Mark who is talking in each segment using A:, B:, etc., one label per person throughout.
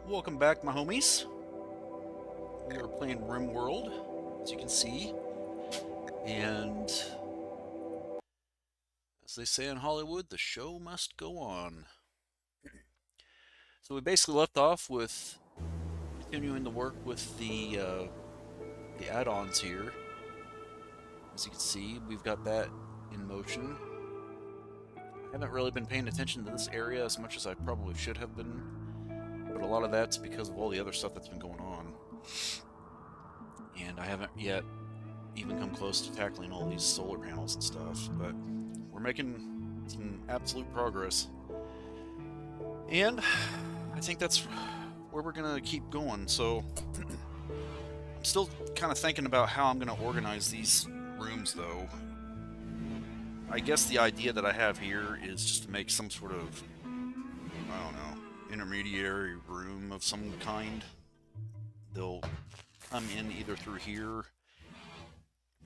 A: Welcome back, my homies. We are playing Rimworld, as you can see, and as they say in Hollywood, the show must go on. So we basically left off with continuing to work with the add-ons here. As you can see, we've got that in motion. I haven't really been paying attention to this area as much as I probably should have been, but a lot of that's because of all the other stuff that's been going on. And I haven't yet even come close to tackling all these solar panels and stuff, but we're making some absolute progress. And I think that's where we're gonna keep going. So I'm still kind of thinking about how I'm gonna organize these rooms, though. I guess the idea that I have here is just to make some sort of, I don't know, intermediary room of some kind. They'll come in either through here,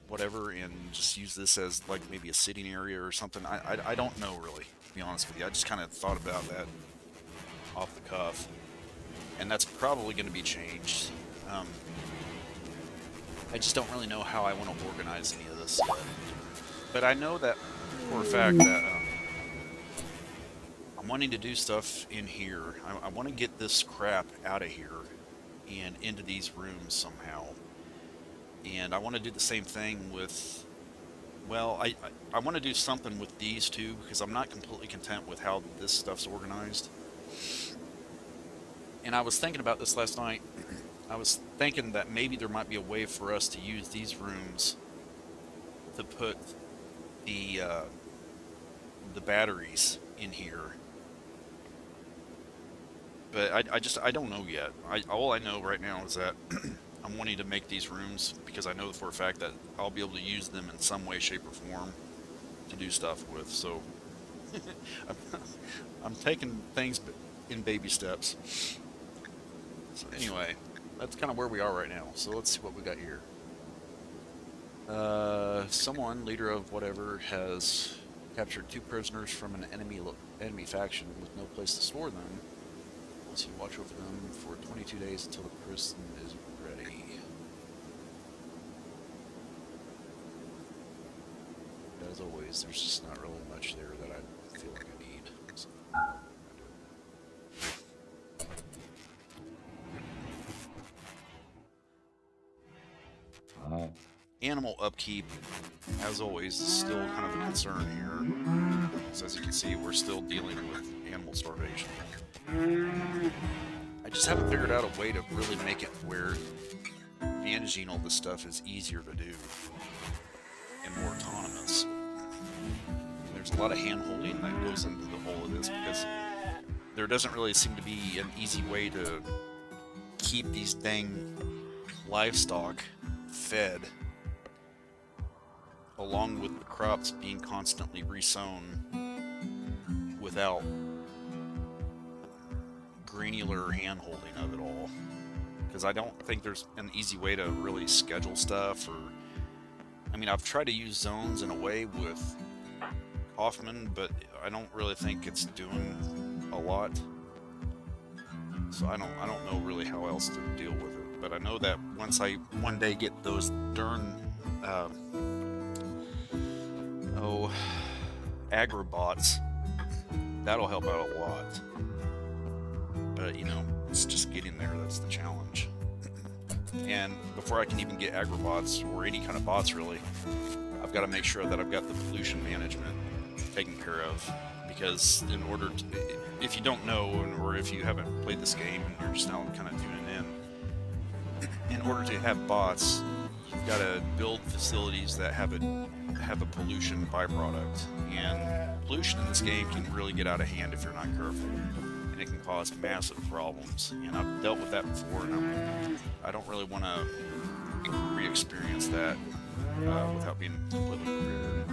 A: whatever, and just use this as like maybe a sitting area or something. I don't know, really, to be honest with you. I just kind of thought about that off the cuff, and that's probably going to be changed. I just don't really know how I want to organize any of this yet. But I know that for a fact that I'm wanting to do stuff in here. I want to get this crap out of here and into these rooms somehow. And I want to do the same thing with, well, I want to do something with these two, because I'm not completely content with how this stuff's organized. And I was thinking about this last night. I was thinking that maybe there might be a way for us to use these rooms to put the batteries in here. But I don't know yet. All I know right now is that I'm wanting to make these rooms because I know for a fact that I'll be able to use them in some way, shape, or form to do stuff with. So I'm taking things in baby steps. So anyway, that's kind of where we are right now. So let's see what we got here. Someone, leader of whatever, has captured 2 prisoners from an enemy faction with no place to store them. Once you watch over them for 22 days until the prison is ready. As always, there's just not really much there that I feel like I need. So, animal upkeep, as always, is still kind of a concern here. So as you can see, we're still dealing with animal starvation. I just haven't figured out a way to really make it where managing all this stuff is easier to do and more autonomous. There's a lot of hand-holding that goes into the whole of this, because there doesn't really seem to be an easy way to keep these dang livestock fed, along with the crops being constantly resown without granular hand-holding of it all. Because I don't think there's an easy way to really schedule stuff, or I mean, I've tried to use zones in a way with Hoffman, but I don't really think it's doing a lot. So I don't know really how else to deal with it. But I know that once I one day get those darn agrobots, that'll help out a lot. But you know, it's just getting there that's the challenge. And before I can even get agrobots, or any kind of bots really, I've got to make sure that I've got the pollution management taken care of. Because in order to, if you don't know, or if you haven't played this game and you're just now kind of tuning in order to have bots, you've got to build facilities that have a pollution byproduct. And pollution in this game can really get out of hand if you're not careful. And it can cause massive problems. And I've dealt with that before, and I don't really want to re-experience that without being completely prepared.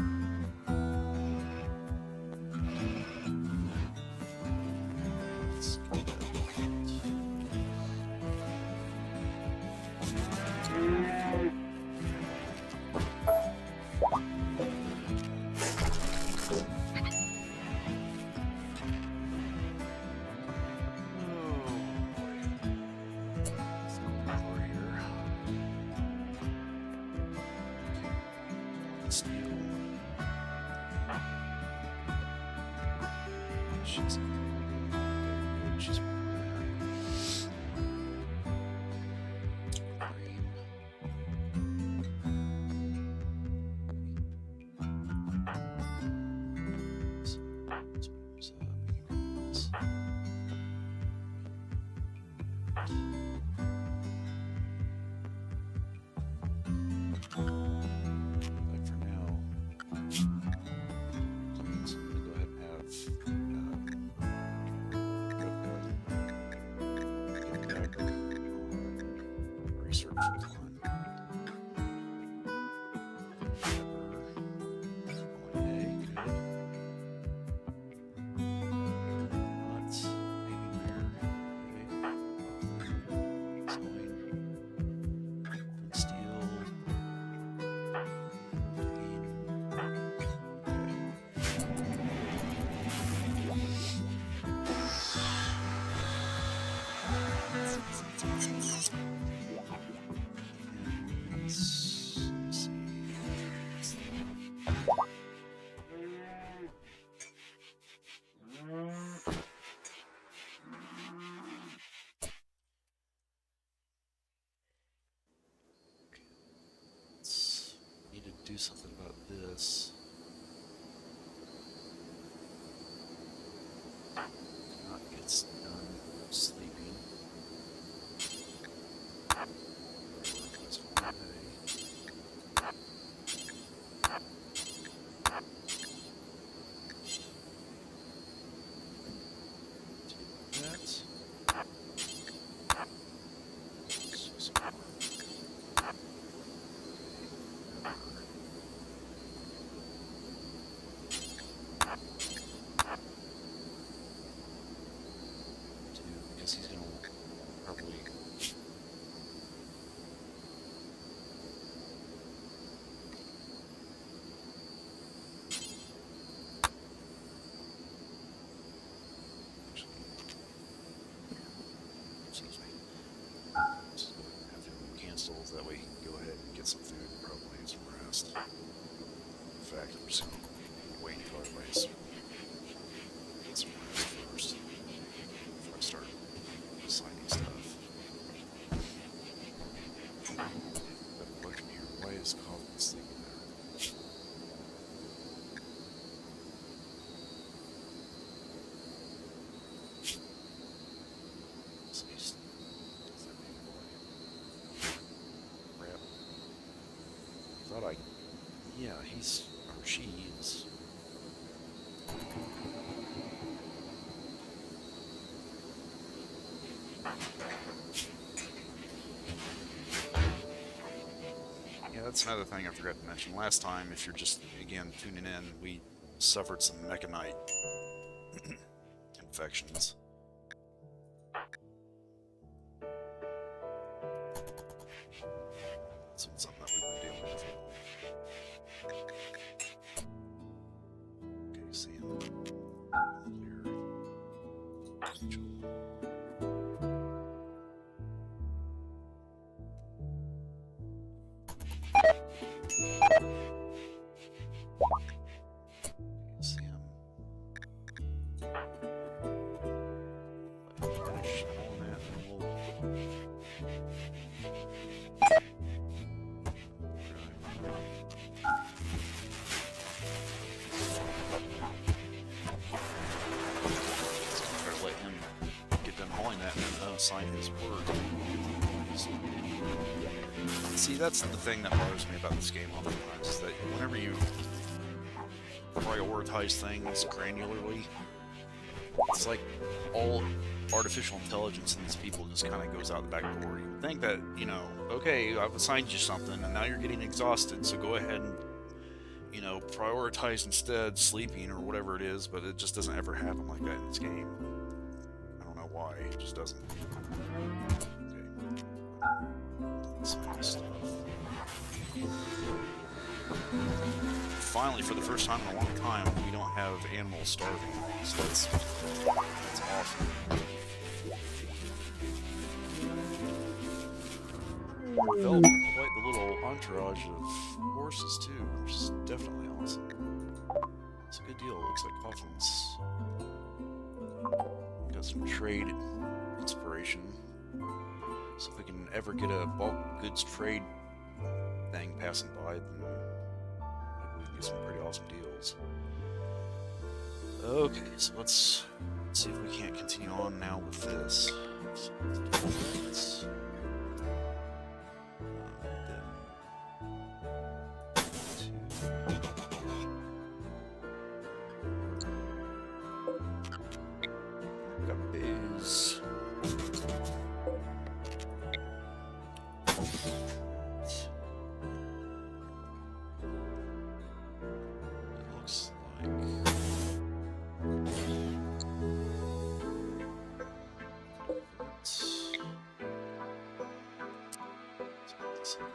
A: She's good. She's do something about this. Not gets done sleeping. Let's go away. Take that. So he's gonna probably excuse me. Just have him cancel that way he can go ahead and get some food and probably get some rest. In fact, I'm just gonna wait until everybody's get some rest first before I start assigning stuff. But look in here, why is Coffin sleeping there? So he's does that big boy. Crap. Thought I yeah, he's or she is. Yeah, that's another thing I forgot to mention. Last time, if you're just, again, tuning in, we suffered some mechanite infections. That's been something that we've been dealing with. Okay, see him. Clear. See him. Finish all that, and we'll. Try to let him get done hauling that and then sign his word. See, that's the thing that bothers me about this game oftentimes, is that whenever you prioritize things granularly, it's like all artificial intelligence in these people just kind of goes out the back door. You think that, you know, okay, I've assigned you something and now you're getting exhausted, so go ahead and, you know, prioritize instead sleeping or whatever it is, but it just doesn't ever happen like that in this game. I don't know why, it just doesn't. Okay. Stuff. Finally, for the first time in a long time, we don't have animals starving, so that's awesome. We developed quite the little entourage of horses too, which is definitely awesome. It's a good deal. It looks like Coffin's some trade inspiration. So if we can ever get a bulk goods trade thing passing by, then maybe we can get some pretty awesome deals. Okay, so let's see if we can't continue on now with this. So let's do that. Got biz. Looks like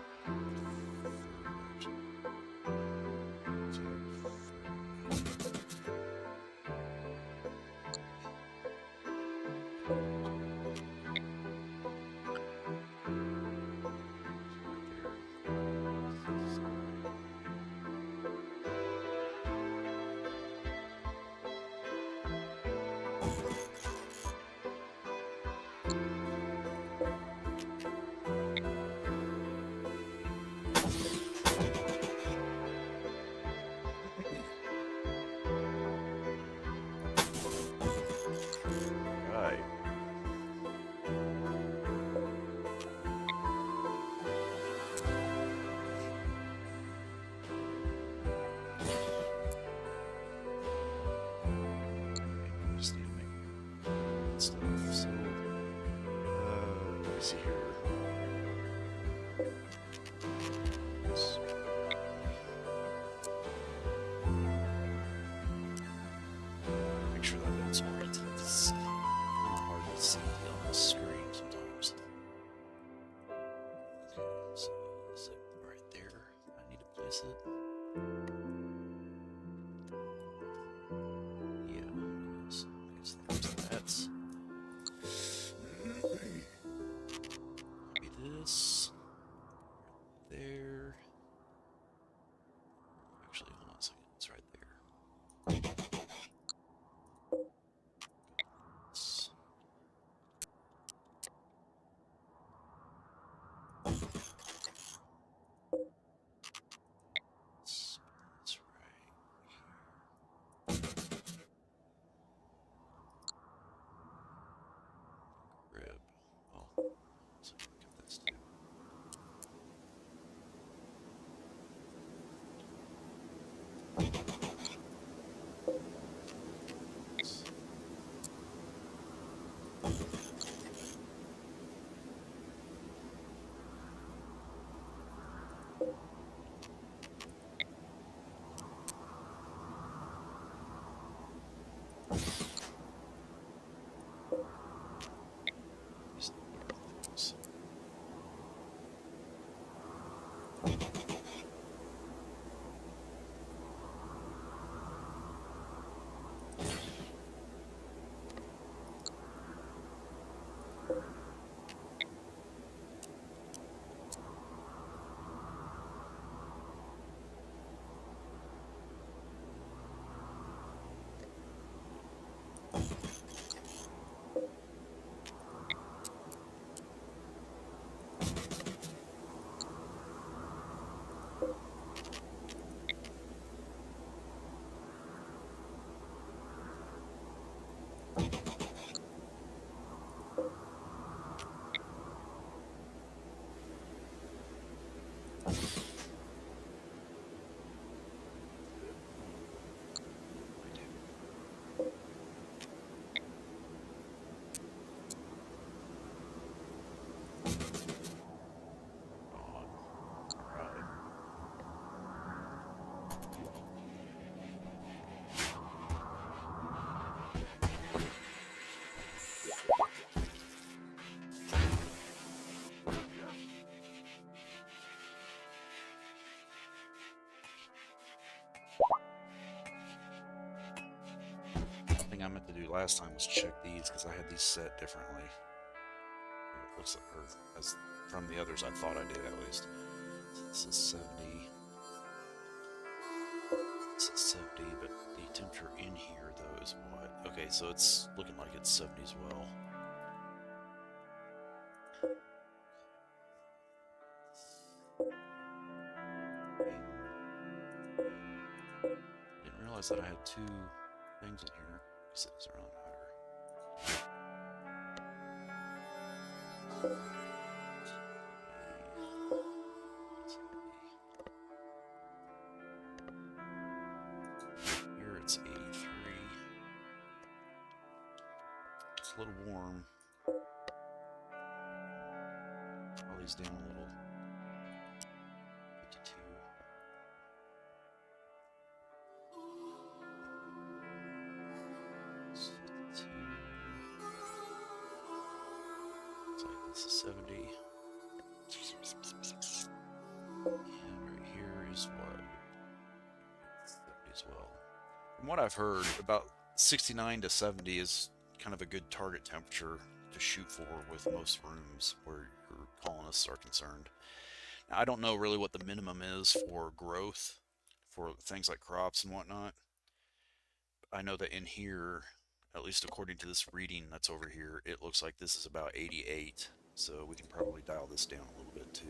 A: right. Just need to make stuff. So, let me see here. Make sure that it's oriented. It's kind of hard to see on the screen sometimes. Okay, so is it right there? I need to place it. Yeah, it is. Okay, so there's that. Maybe this. There. Actually, hold on a second. It's right there. That's right here. Grip. Oh, so get this too. Thing I meant to do last time was check these because I had these set differently. It looks like, or as from the others I thought I did at least. So this is 70. This is 70, but the temperature in here, though, is what? Okay, so it's looking like it's 70 as well. Didn't realize that I had two things in here. It's around here it's 83. It's a little warm. All these down a little. 52. It's like this is 70. And right here is what? 70 as well. From what I've heard, about 69 to 70 is kind of a good target temperature to shoot for with most rooms where your colonists are concerned. Now, I don't know really what the minimum is for growth for things like crops and whatnot. I know that in here, at least according to this reading that's over here, it looks like this is about 88. So we can probably dial this down a little bit too.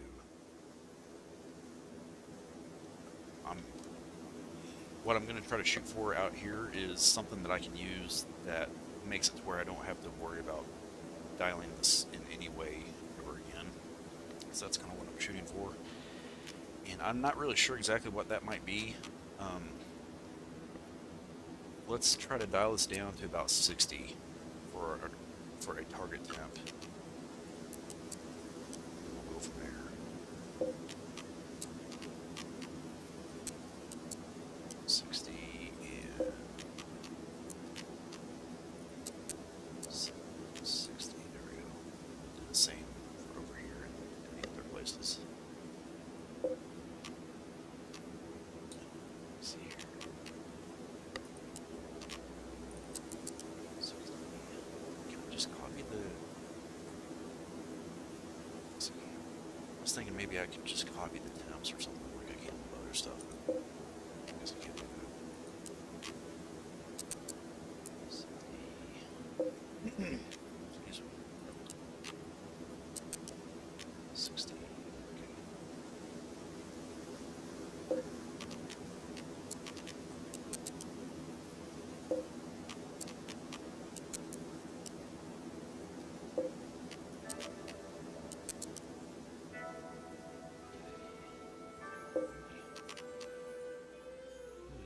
A: What I'm going to try to shoot for out here is something that I can use that makes it to where I don't have to worry about dialing this in any way ever again. So that's kind of what I'm shooting for. And I'm not really sure exactly what that might be. Let's try to dial this down to about 60 for a target temp. We'll go from there. 60 and 60. There we go. Do the same for over here and the other places. Let's see here. 60. Can we just copy the? Let's see. I was thinking maybe I could just copy the temps or something like I can with other stuff. I guess I can't do that. Excuse me. 60.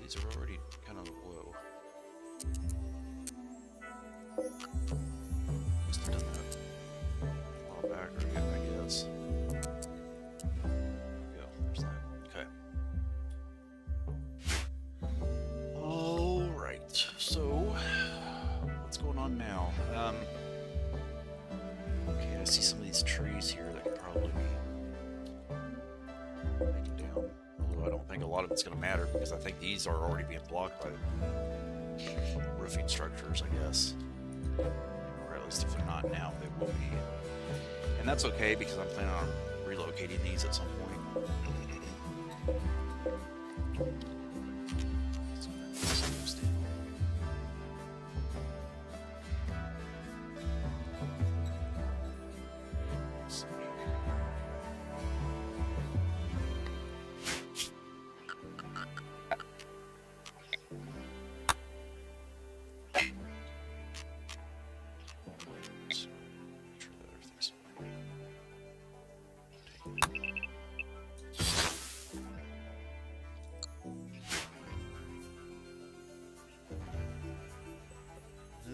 A: These are already kind of low. Must have done that a while back, I guess. There we go. There's that. Okay. Alright, so what's going on now? Okay, I see some of these trees here that could probably be taken down. Although I don't think a lot of it's going to matter because I think these are already being blocked by roofing structures, I guess. Or at least if they're not now, they will be. And that's okay because I'm planning on relocating these at some point.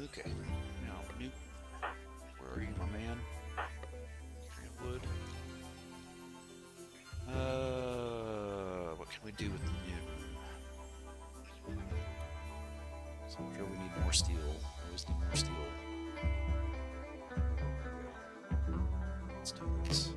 A: Okay, now Newton, where are you, my man? Wood. What can we do with Newton? So I'm sure we need more steel. I always need more steel. Let's do this.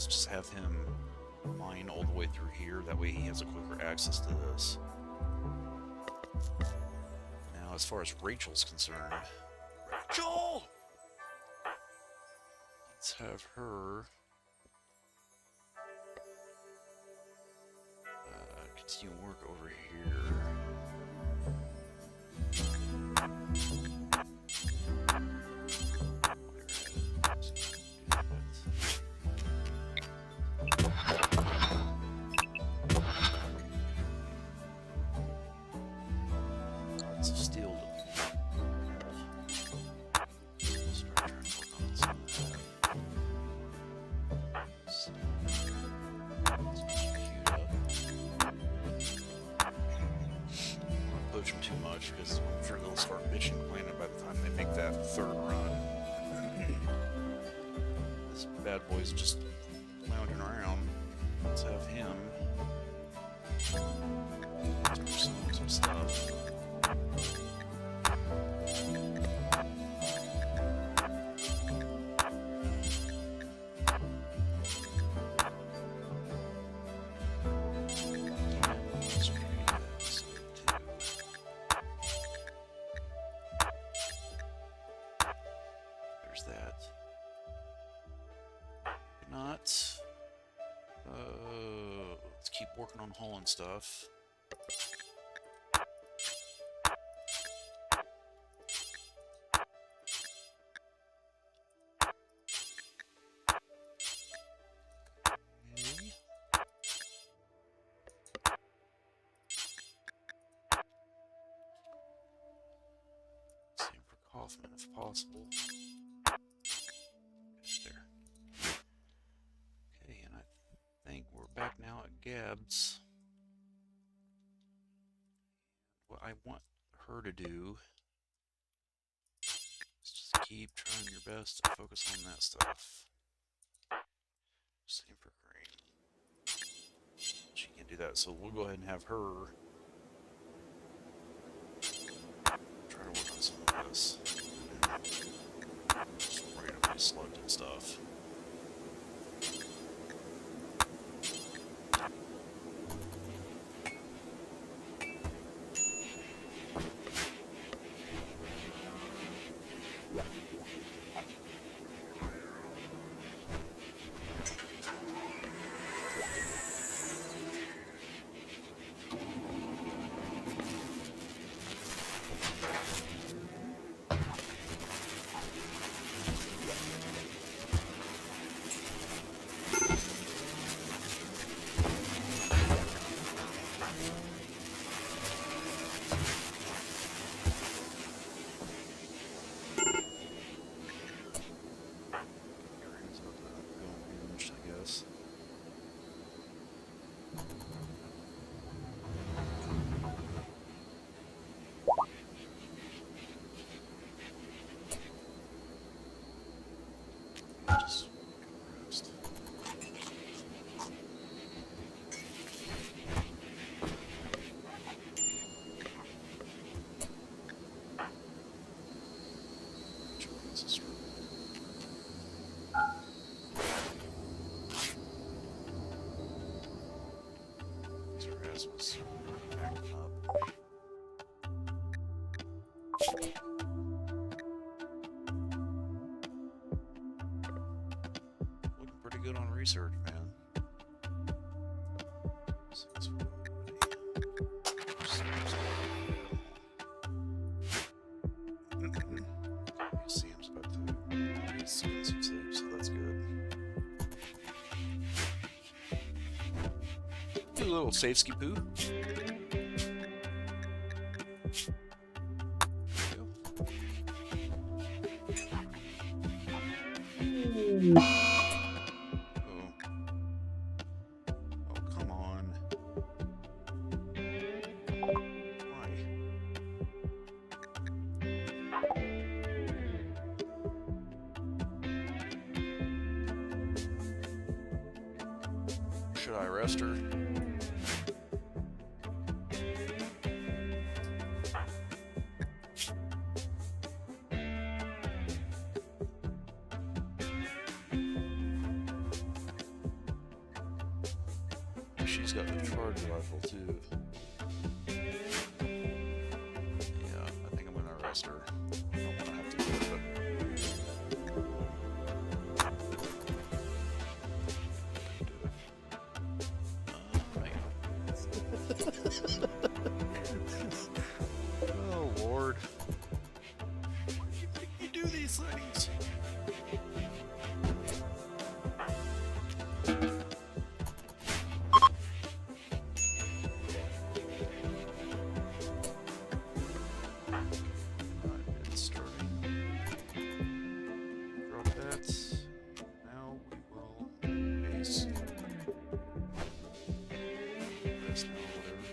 A: Let's just have him mine all the way through here. That way he has a quicker access to this. Now, as far as Rachel's concerned, Rachel! Let's have her continue work over here. Lots of steel to start trying to work on some of that. So, let's get you queued up. I don't want to poach them too much because I'm sure they'll start bitching and complaining by the time they make that third run. This bad boy's just lounging around. Let's have him some stuff. There's that. Not. Let's keep working on hauling stuff. Same for Kaufman if possible. There. Okay, and I think we're back now at Gab's. What I want her to do is just keep trying your best and focus on that stuff. Same for Green. She can't do that, so we'll go ahead and have her try to work on some of this. Just randomly selected stuff. Just rest. This is was acting up. Looking pretty good on research, man. Sam's about to get some sleep, so that's good. Do a little safety poo. Should I arrest her? She's got the charge rifle too. Yeah, I think I'm gonna arrest her. I don't want to have to do it, but oh Lord. Why do you make me do these things? It's starting. Drop that. Now we will base. Rest now, whatever.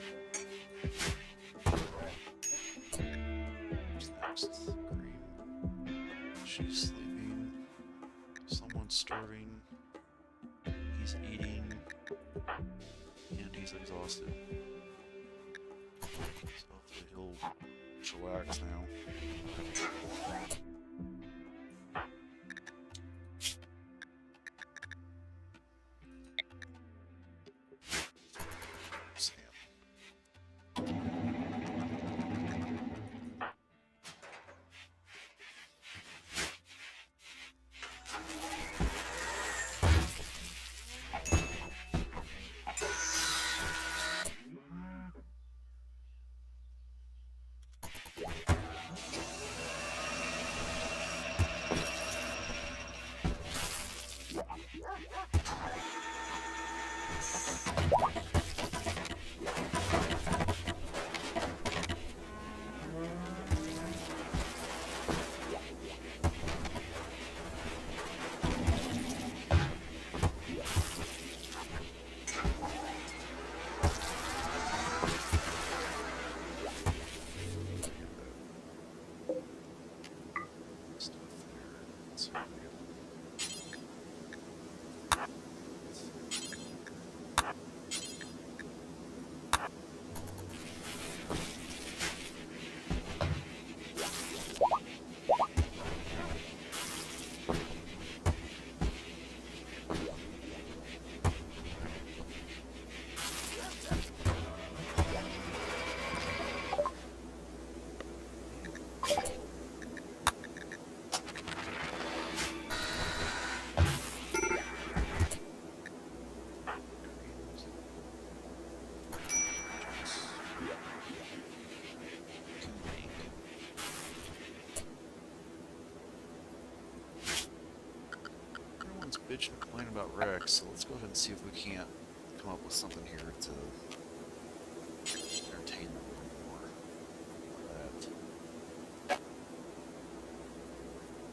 A: What's next? Cream. She's sleeping. Someone's starving. He's eating. And he's exhausted. So hopefully he'll chillax now. Sam. Bitch and complain about Rex, so let's go ahead and see if we can't come up with something here to entertain them a little more.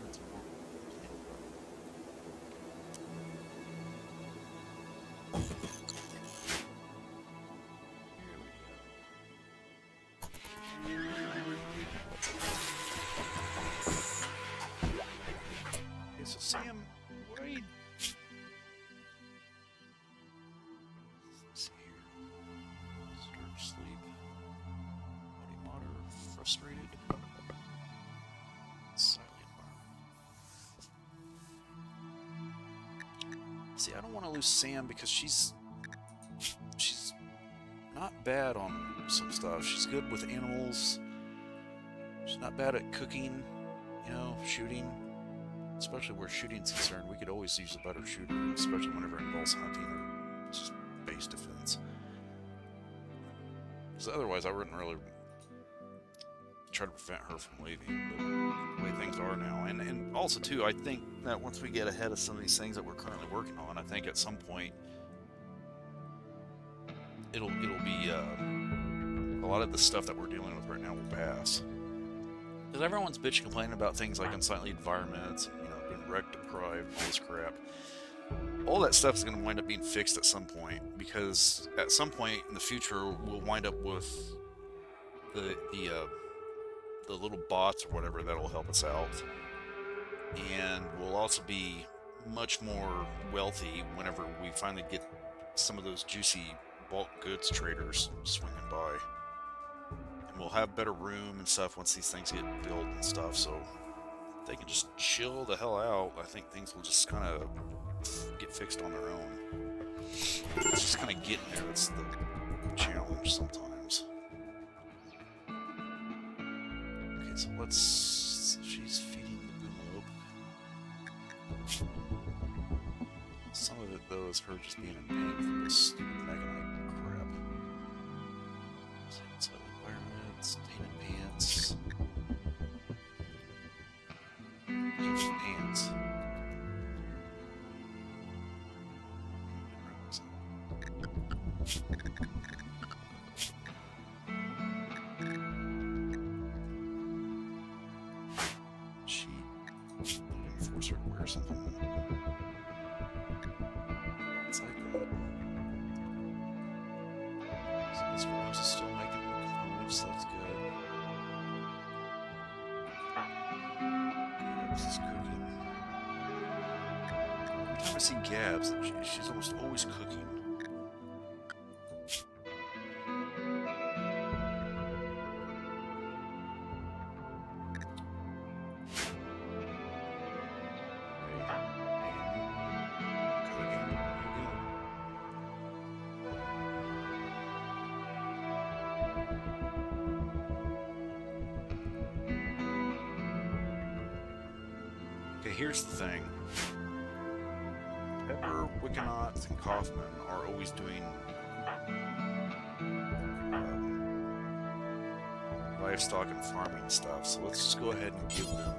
A: That's more Here we go. Okay, so Sam, what are you? Let's see here. Disturb sleep. Body motor. Frustrated. Silent environment. See, I don't want to lose Sam because she's not bad on some stuff. She's good with animals. She's not bad at cooking, you know, shooting. Especially where shooting's concerned, we could always use a better shooter, especially whenever it involves hunting or just base defense. Because otherwise, I wouldn't really try to prevent her from leaving, but the way things are now. And also, too, I think that once we get ahead of some of these things that we're currently working on, I think at some point, it'll be, a lot of the stuff that we're dealing with right now will pass. Because everyone's bitch complaining about things like unsightly environments, you know, being wreck deprived, all this crap. All that stuff is going to wind up being fixed at some point, because at some point in the future, we'll wind up with the little bots or whatever that'll help us out, and we'll also be much more wealthy whenever we finally get some of those juicy bulk goods traders swinging by. And we'll have better room and stuff once these things get built and stuff, so if they can just chill the hell out, I think things will just kind of get fixed on their own. It's just kind of getting there. That's the challenge sometimes. Okay, so let's... She's feeding the boomlope. Some of it, though, is her just being in pain from this stupid Meganite crap. So, environment, stained pants. Stained pants. She didn't force her to wear something. It's like that. So this rose is still making components, so that's good. Gabs is cooking. Every time I see Gabs, she's almost always cooking. Okay, here's the thing. Pepper, Wickenot, and Kaufman are always doing livestock and farming stuff, so let's just go ahead and give them...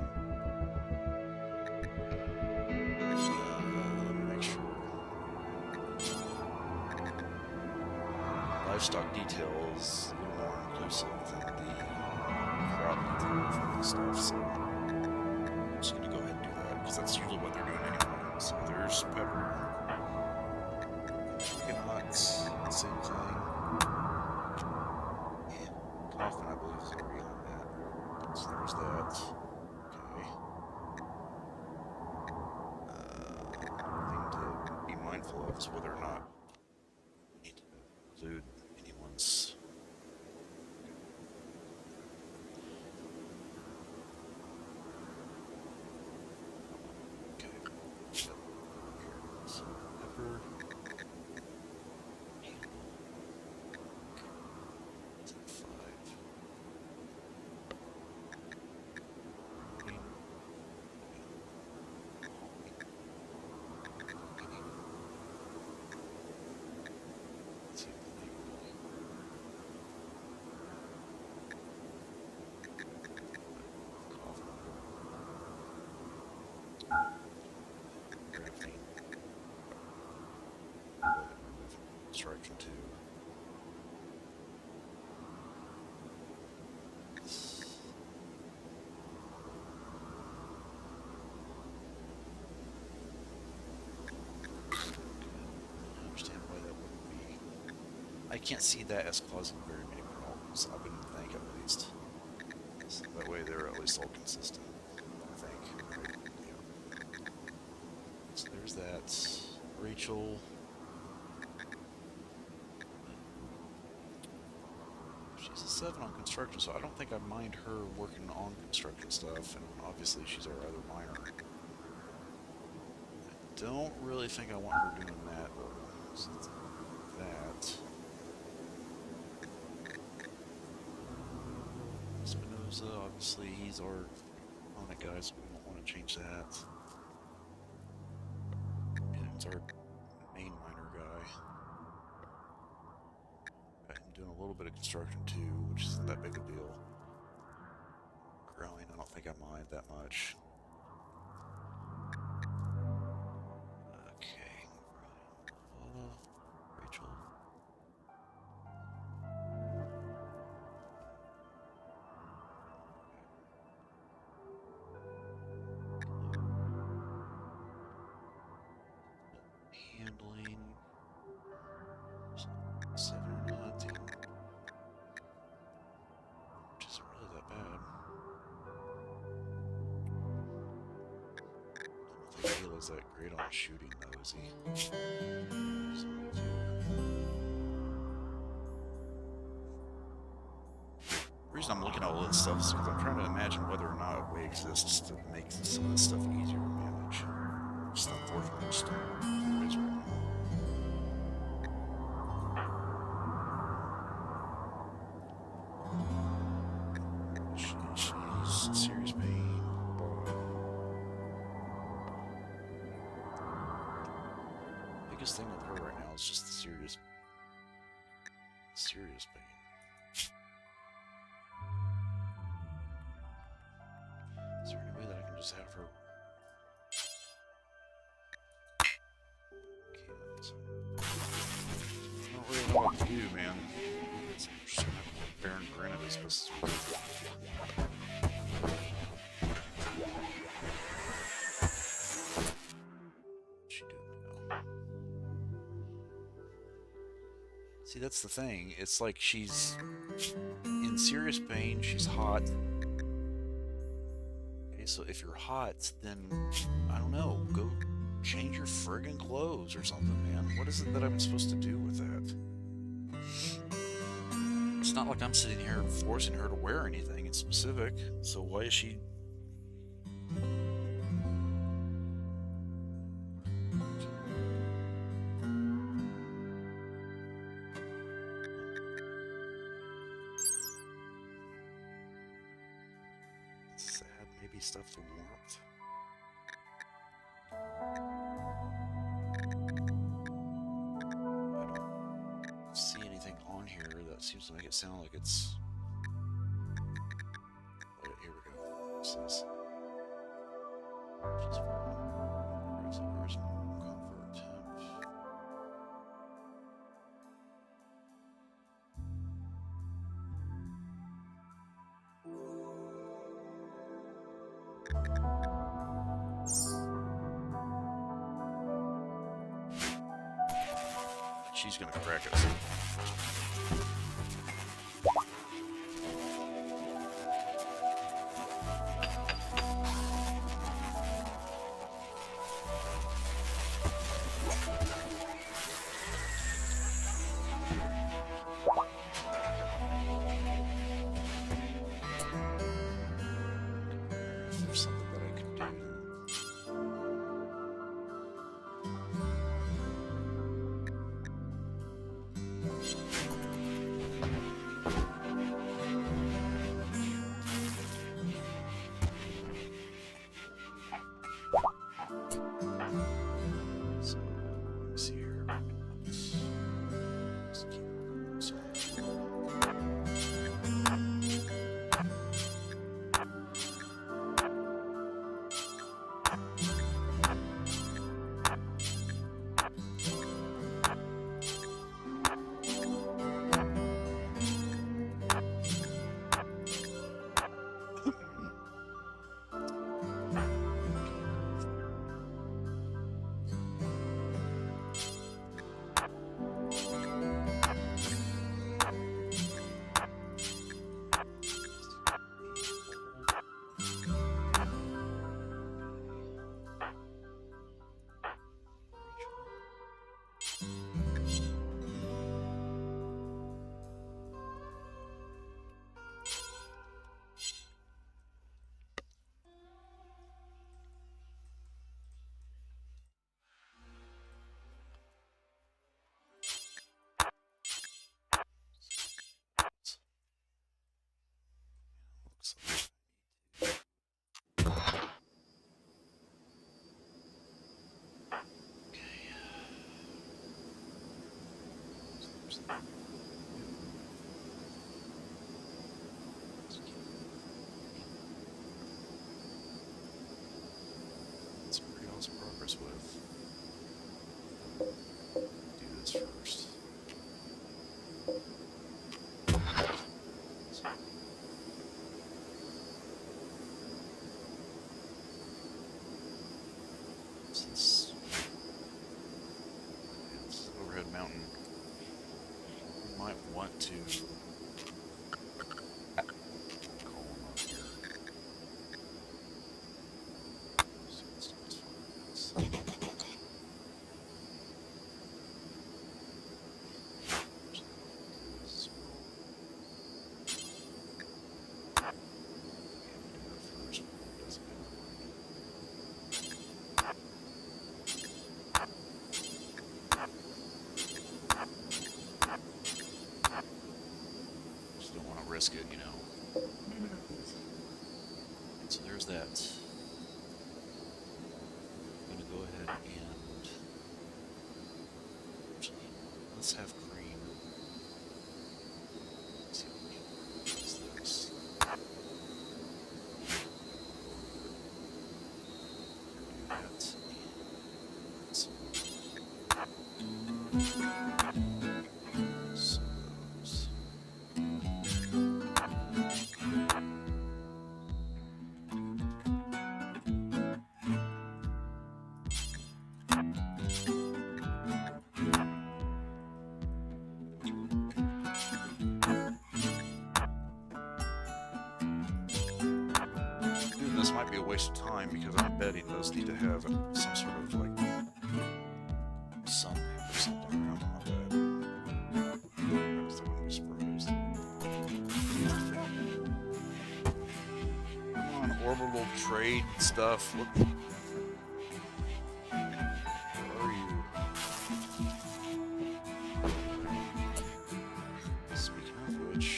A: let me make sure. Livestock detail is a little more inclusive than the crop detail for this stuff, so I'm just going to go ahead and do that, because that's usually what they're doing anyway. So there's Pepper. Wickenot, same thing. And Kaufman, I believe, is already on that. So there's that. Okay. Thing to be mindful of is whether or not you need to include anyone's... Okay. So, Pepper. Construction 2. I understand why that wouldn't be. I can't see that as causing very many problems. I wouldn't think, at least. So that way they're at least all consistent, I think. Right? Yeah. So there's that. Rachel. She's a 7 on construction, so I don't think I mind her working on construction stuff, and obviously she's our other minor. I don't really think I want her doing that, though. So that. Spinoza, obviously he's our opponent guy, so we don't want to change that. And it's our main minor guy. I'm doing a little bit of construction too, which isn't that big a deal. Growing, I don't think I mind that much. Okay, Brian, Rachel. Handling. 7 on hunting. Which isn't really that bad. I don't think Halo's that great on shooting though, is he? The reason I'm looking at all this stuff is because I'm trying to imagine whether or not a way exists to make some of this stuff easier to manage. Just unfortunately, just don't know what it is right now. Serious pain. Is there any way that I can just have her? Can't. I don't really know what to do, man. It's interesting. Baron Granite is supposed to. She didn't know. See, that's the thing. It's like she's in serious pain. She's hot. Okay, so if you're hot, then I don't know. Go change your friggin' clothes or something, man. What is it that I'm supposed to do with that? It's not like I'm sitting here forcing her to wear anything in specific. So why is she? Sad, maybe stuff to warmth. I don't see anything on here that seems to make it sound like it's. Here we go. What's this? Just comfort temp. She's gonna crack us. If there's something that I could do. So, let me see here. Let's keep this one. Looks like that's pretty awesome progress with. Do this first. Since it's an overhead mountain, we might want to call him up here. See what stuff is fine. Just don't want to risk it, you know. So there's that. I'm gonna go ahead and actually let's have cream waste of time because I'm betting those need to have some sort of like sun lamp or something around them. I wouldn't be surprised. Come on, orbital trade stuff. What are you? Speaking of which,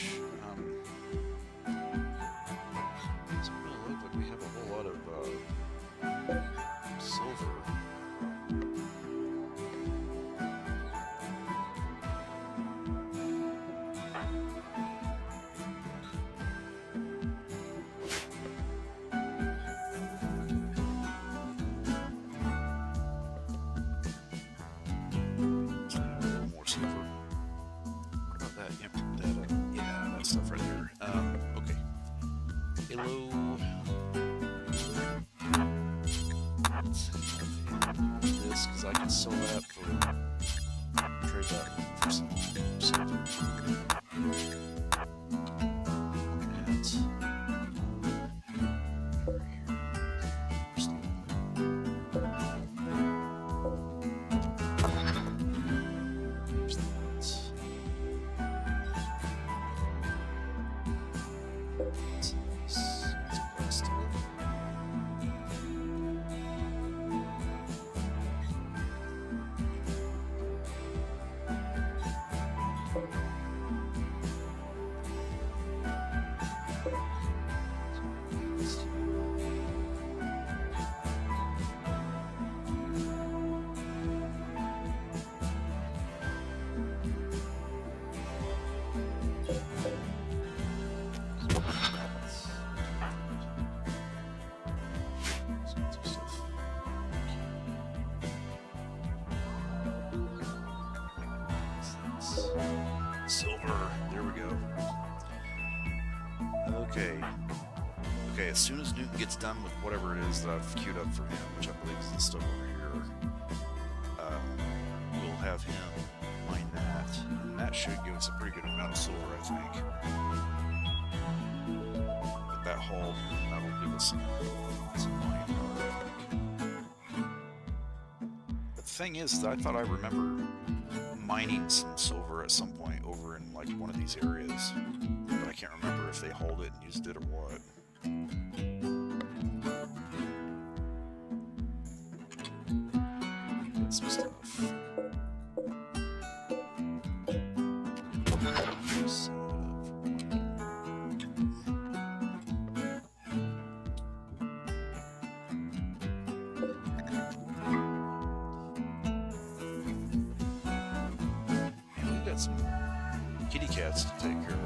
A: doesn't really look like we have a whole lot of silver. More silver. What about that? Yep, yeah, that stuff right there. Okay. Hello. Let's this because I can sell that for trade that for some silver. And silver. There we go. Okay. Okay, as soon as Newton gets done with whatever it is that I've queued up for him, which I believe is this stuff over here, we'll have him mine that. And that should give us a pretty good amount of silver, I think. With that haul, that'll give us some money. The thing is, I thought I remember mining some silver at some point over in like one of these areas, but I can't remember if they hauled it and used it or what. Got some stuff. Some kitty cats to take care of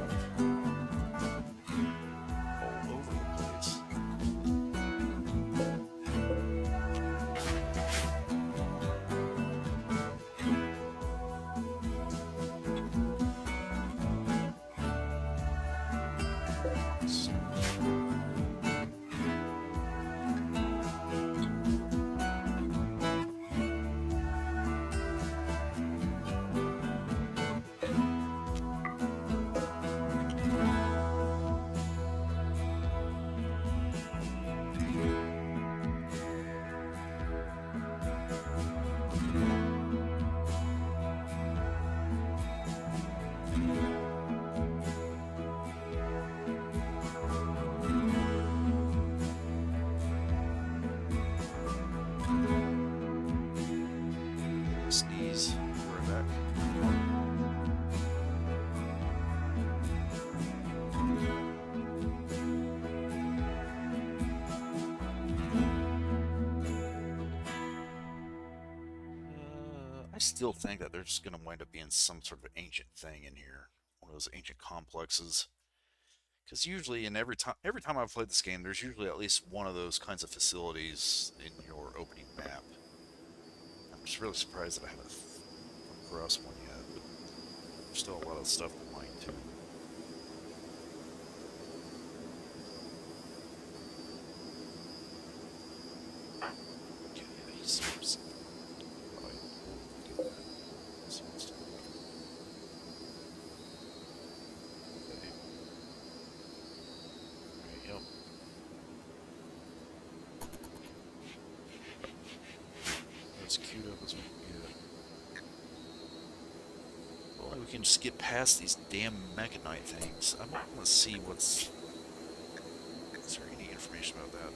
A: all over the place. Sneeze. Right back. I still think that there's going to wind up being some sort of ancient thing in here, one of those ancient complexes. Because usually, in every time I've played this game, there's usually at least one of those kinds of facilities in your opening map. I'm just really surprised that I haven't come across one yet, but there's still a lot of stuff to mine too. Okay, yeah, he's right. Do that. So let's do that. Okay. Right, yep. can just get past these damn mechanite things. I want to see what's... Is there any information about that?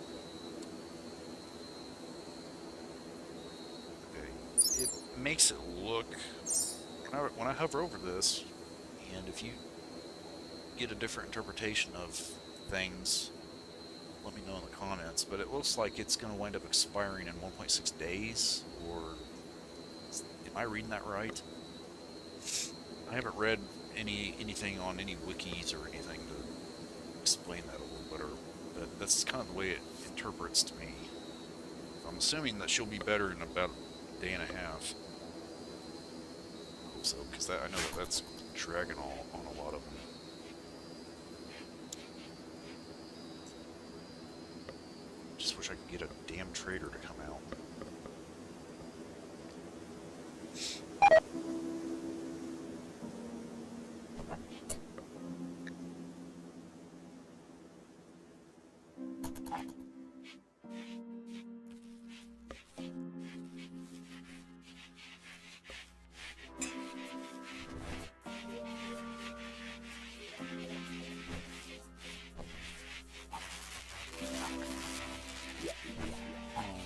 A: Okay. It makes it look... When I hover over this, and if you get a different interpretation of things, let me know in the comments, but it looks like it's going to wind up expiring in 1.6 days, or... Am I reading that right? I haven't read anything on any wikis or anything to explain that a little better, but that's kind of the way it interprets to me. I'm assuming that she'll be better in about a day and a half. I hope so, because I know that's dragging on a lot of them. Just wish I could get a damn trader to come out.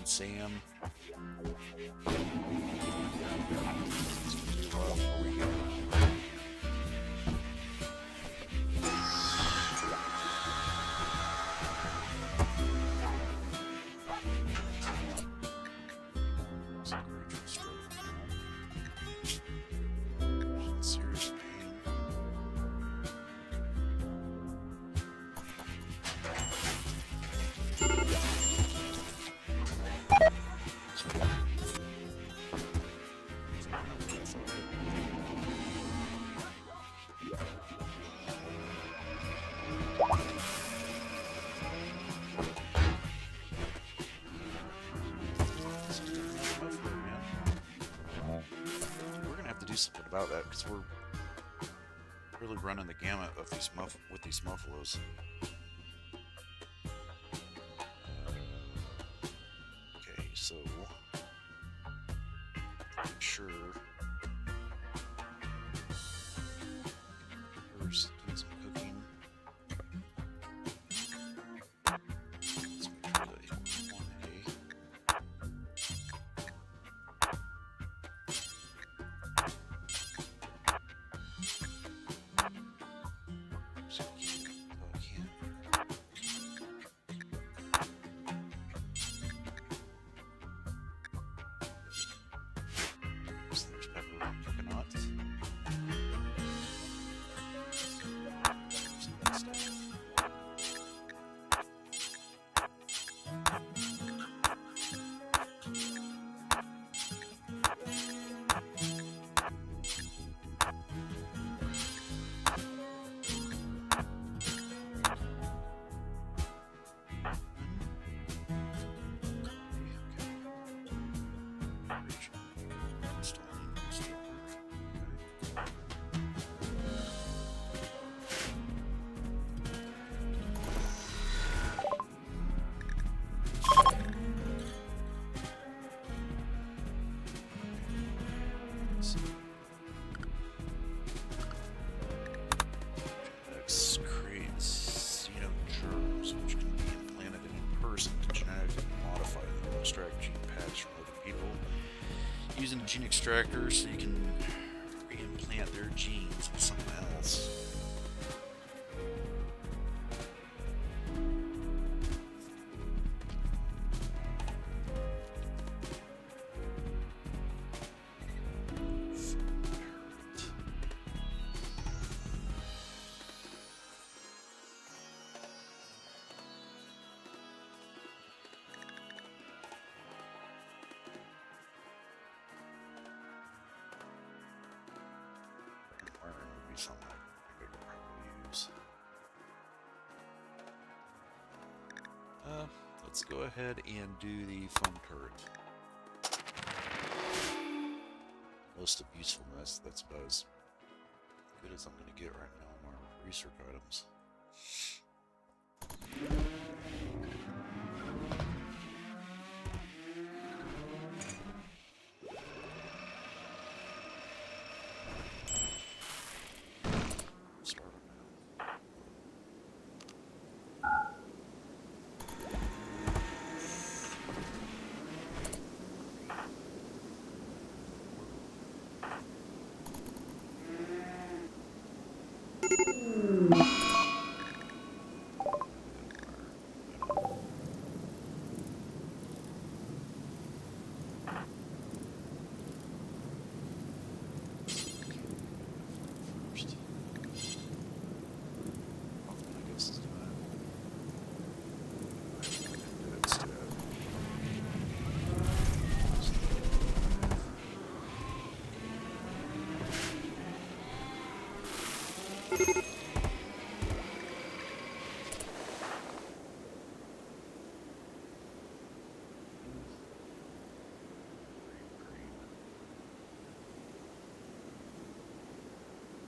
A: Sam. Something about that, because we're really running the gamut of these with these muffaloes. Okay, so make sure Pepper's doing some cooking. Let's make sure that he wants 1A. Creates xenogerms, which can be implanted in a person to genetically modify them, extract gene patch from other people using a gene extractor, so you can reimplant their genes with someone else. Something I could probably use. Let's go ahead and do the foam turret. Most of usefulness, that's about as good as I'm going to get right now on our research items. What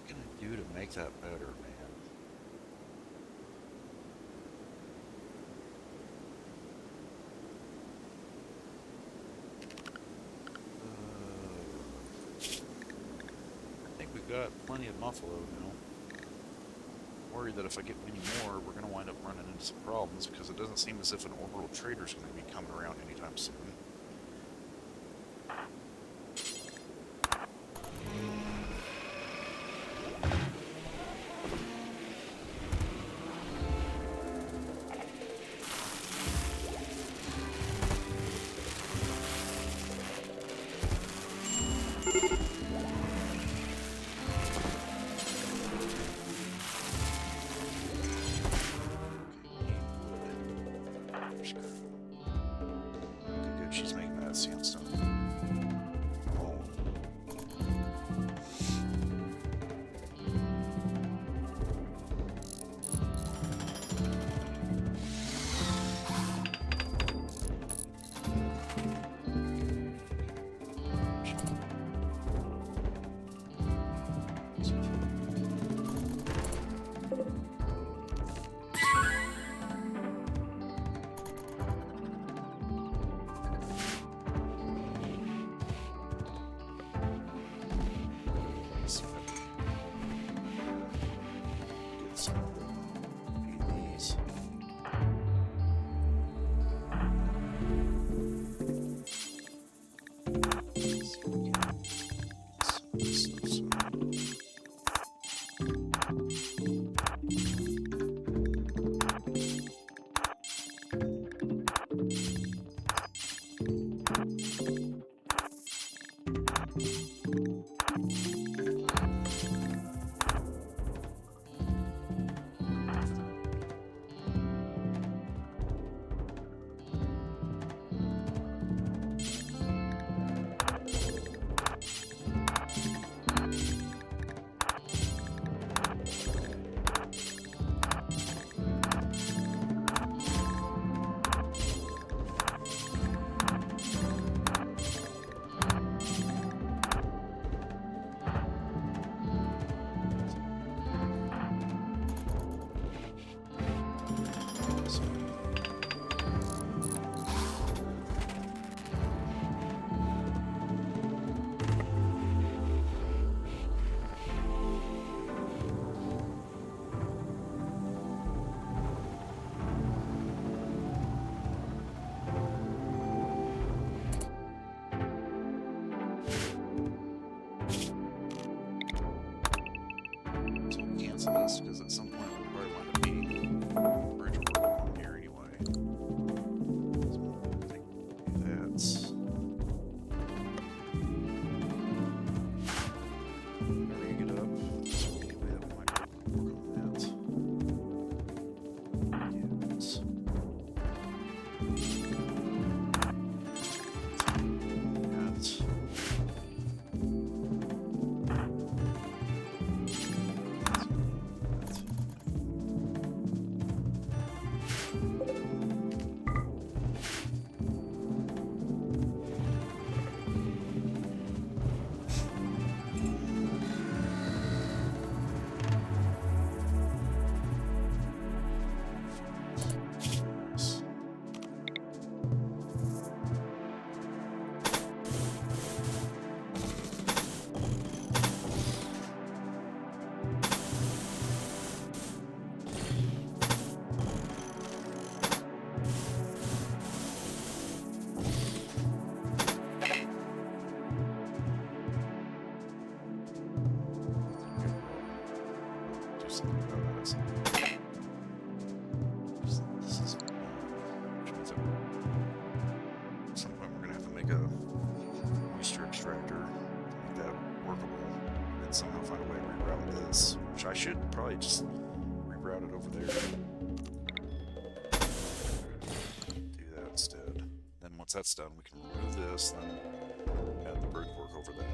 A: can I do to make that better, man? I think we've got plenty of buffalo now. I'm worried that if I get many more, we're going to wind up running into some problems because it doesn't seem as if an orbital trader is going to be coming around anytime soon. She's making that sandstone. Oh. This because at some point we'll probably wind up needing bridge work along here anyway. So I think that's bring it up. So anyway, that we might be able to work on that. Yes. I should probably just reroute it over there. Do that instead. Then once that's done, we can remove this, then add the bridge work over that.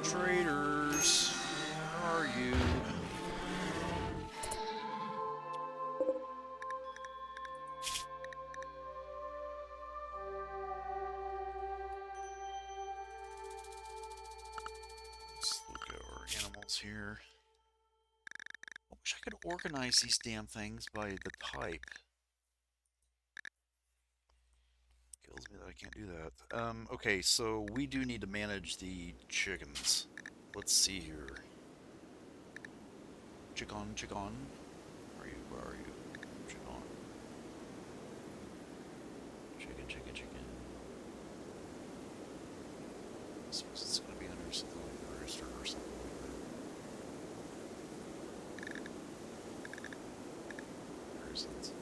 A: Traders, where are you? Let's look at our animals here. I wish I could organize these damn things by the type. Kills me that I can't do that. Okay, so we do need to manage the chickens. Let's see here. Chicken. Where are you? Where are you? Chicken. Chicken. I suppose it's going to be under something like the rooster or something like that. Where is it?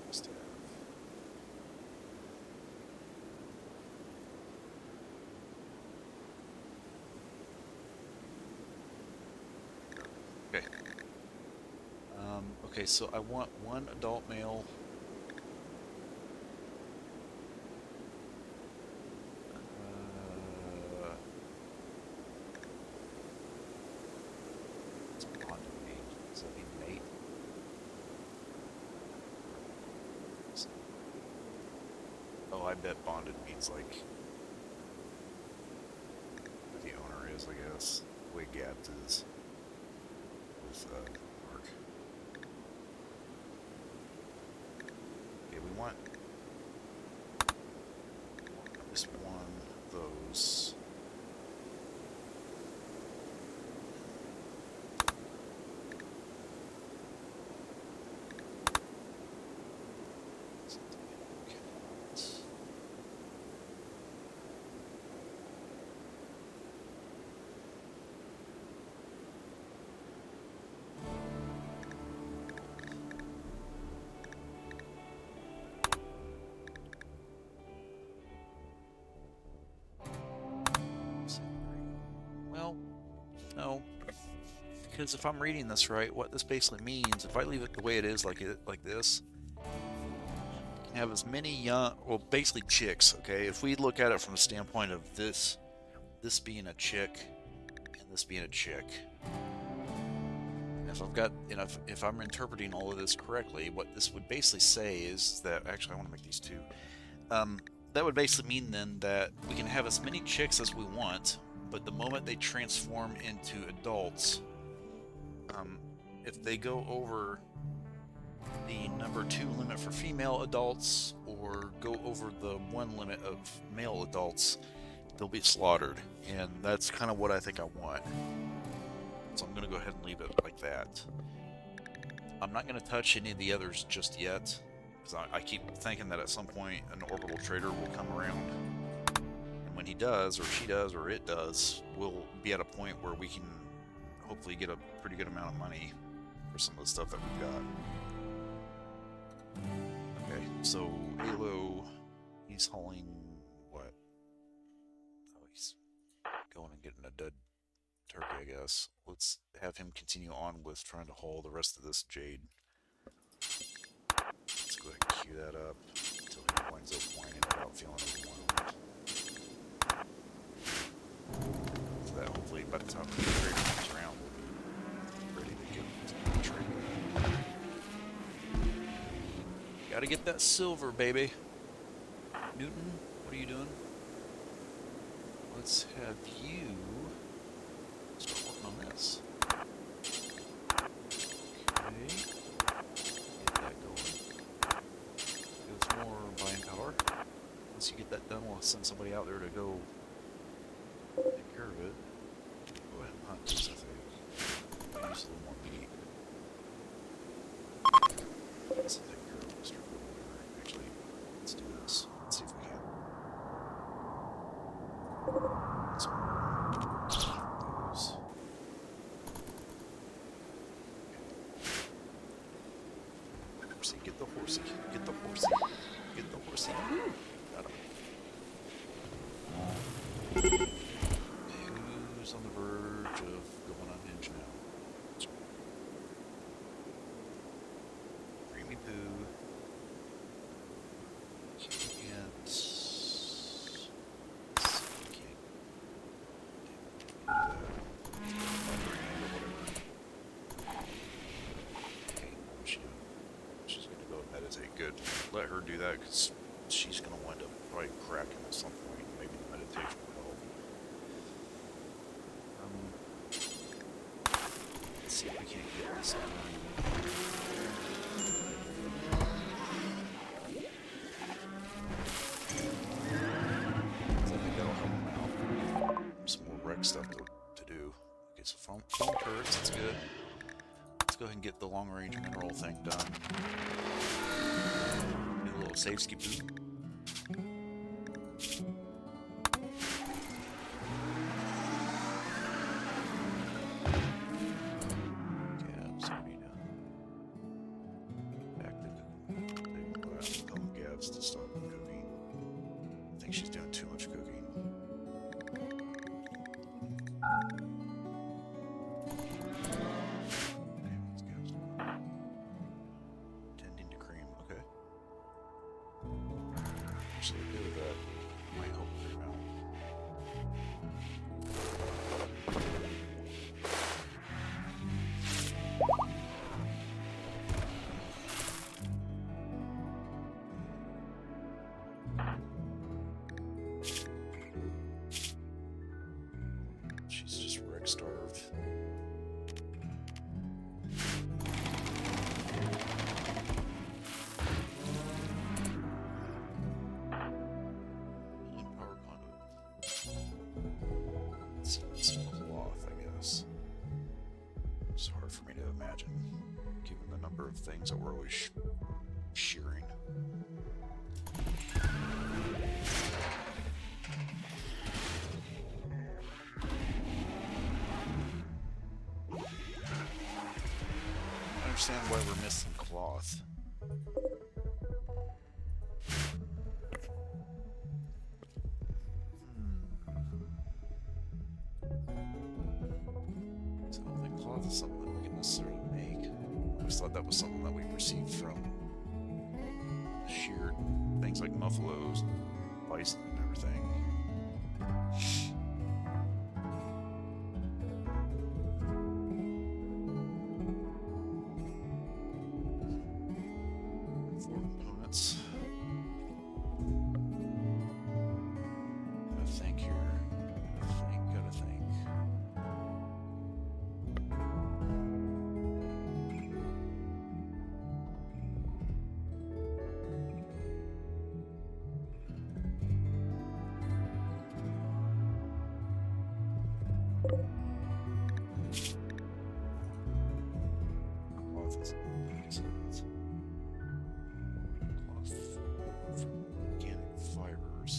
A: Must have. Okay. Okay, so I want one adult male. It's bonded mate. Does that mean mate? Oh, I bet bonded means like who the owner is, I guess. The way Gabs is with Mark. Okay, we want at least one of those. Well, no, because if I'm reading this right, what this basically means, if I leave it the way it is, like this, you can have as many young, well, basically chicks. Okay, if we look at it from the standpoint of this being a chick and this being a chick, and if I've got, and if I'm interpreting all of this correctly, what this would basically say is that actually I want to make these two. That would basically mean then that we can have as many chicks as we want, but the moment they transform into adults, if they go over the number 2 limit for female adults or go over the 1 limit of male adults, they'll be slaughtered. And that's kind of what I think I want. So I'm going to go ahead and leave it like that. I'm not going to touch any of the others just yet, because I keep thinking that at some point an orbital trader will come around. And when he does, or she does, or it does, we'll be at a point where we can hopefully get a pretty good amount of money for some of the stuff that we've got. Okay, so Halo, he's hauling what? Oh, he's going and getting a dead turkey, I guess. Let's have him continue on with trying to haul the rest of this jade. Let's go ahead and queue that up until he winds up whining about feeling overwhelmed. So that hopefully by the time the trader comes around, we'll be ready to get the trade. Gotta get that silver, baby. Newton, what are you doing? Let's have you start working on this. Okay. Get that going. Give us more buying power. Once you get that done, we'll send somebody out there to go take care of it. Go ahead and hunt this, I think. Use a little more meat. Let's take care of Mr. Woodward. Actually, let's do this. Let's see if we can. Some more those. Horsey, get the horsey. Get the horsey. Get the horsey. Got him. Who's on the verge of going unhinged now? Creamy poo. let her do that because she's going to wind up probably cracking at some point. Maybe the meditation will help. Let's see if we can't get this done. I think that'll help them out. Some more wreck stuff to do. Okay, so foam turrets, that's good. Let's go ahead and get the long-range mineral thing done. Do a little save skip. Gabs already done. Back to tell Gabs to stop cooking. I think she's doing too much cooking. Tending to cream, okay. Actually, good with that. Might help cream out. She's just wreck starved. Power conduit. Let's see, some cloth, I guess. It's hard for me to imagine, given the number of things that we're always shearing. I understand why we're missing cloth. So I don't think cloth is something that we can necessarily make. I always thought that was something that we received from sheared things like buffaloes, bison, and everything. Four components. Gotta think here. Gotta think. Cloth is cloth from organic fibers.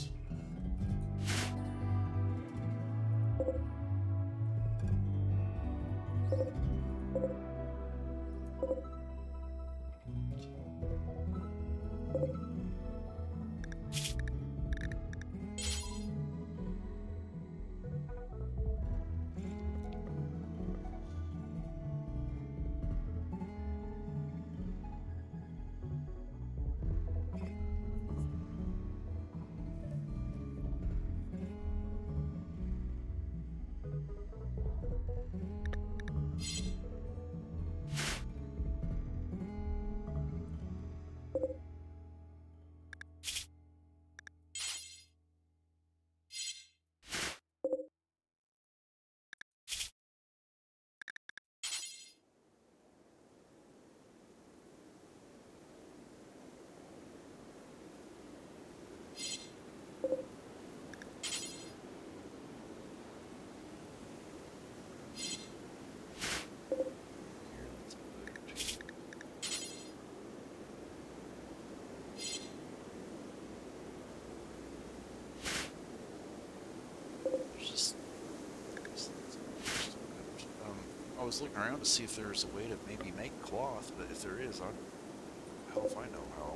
A: I was looking around to see if there's a way to maybe make cloth, but if there is, hell if I know how.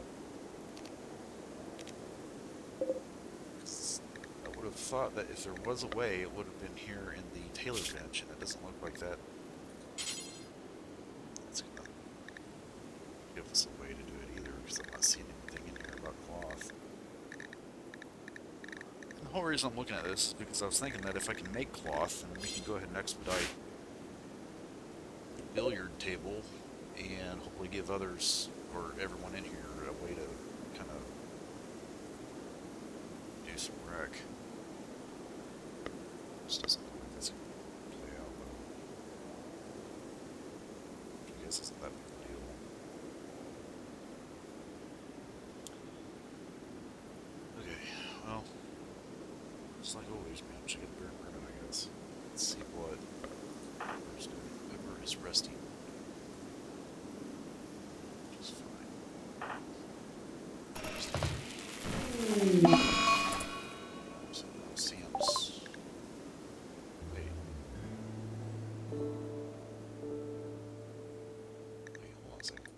A: 'Cause I would have thought that if there was a way, it would have been here in the tailor bench, and it doesn't look like that. It's gonna give us a way to do it either, because I'm not seeing anything in here about cloth. And the whole reason I'm looking at this is because I was thinking that if I can make cloth, then we can go ahead and expedite billiard table and hopefully give others or everyone in here a way to kind of do some wreck. Just doesn't look like that's going to play out, though. I guess it's not that big of a deal. Okay, well, just like always, man, should get a burn permit, I guess. Let's see what Pepper's doing. Pepper is resting. Which is fine. So now Sam's... Wait. Wait, hold on a second.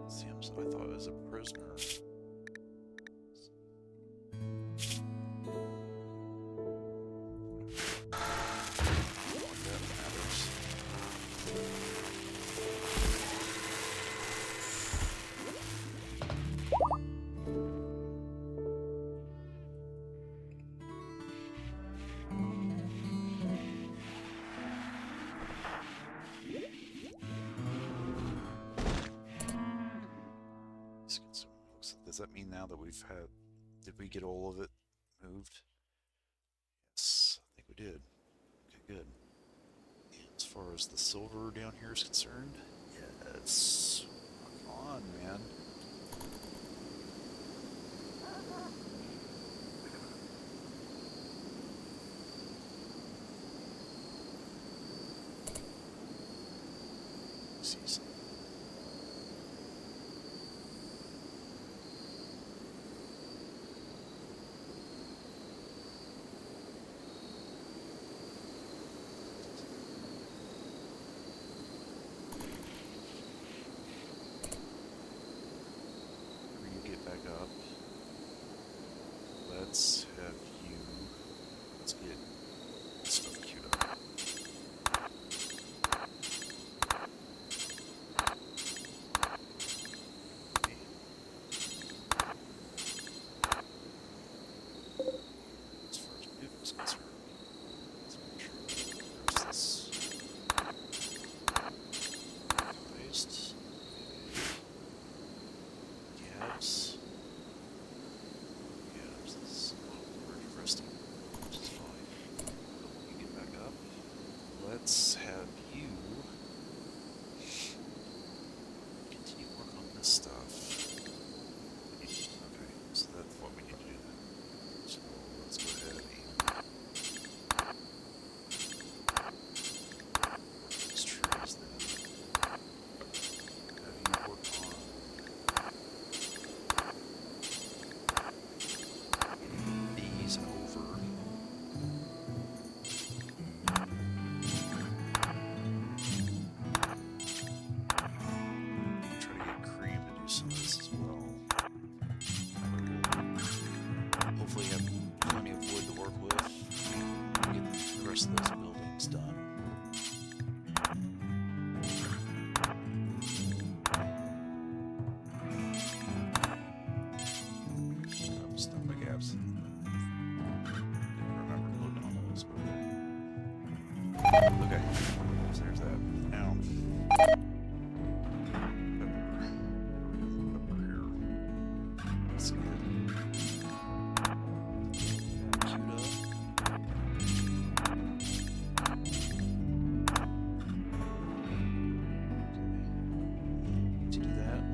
A: Sam's, I thought, was a prisoner. Does that mean now that we've had... Did we get all of it moved? Yes, I think we did. Okay, good. And as far as the silver down here is concerned, yes. Come on, man. See something. Up. Let's have you. Let's get stuff queued up. Okay. As far as movement's concerned, let's make sure that there's this placed. Cabs. Let's have you continue work on this stuff. Okay, so that's what we need to do then. So let's go ahead and these trees then. Have you work on these over. Those buildings done. Stuff my gaps. Didn't remember clicking on those, but okay. So there's that. Now Pepper here. Let's get queued up.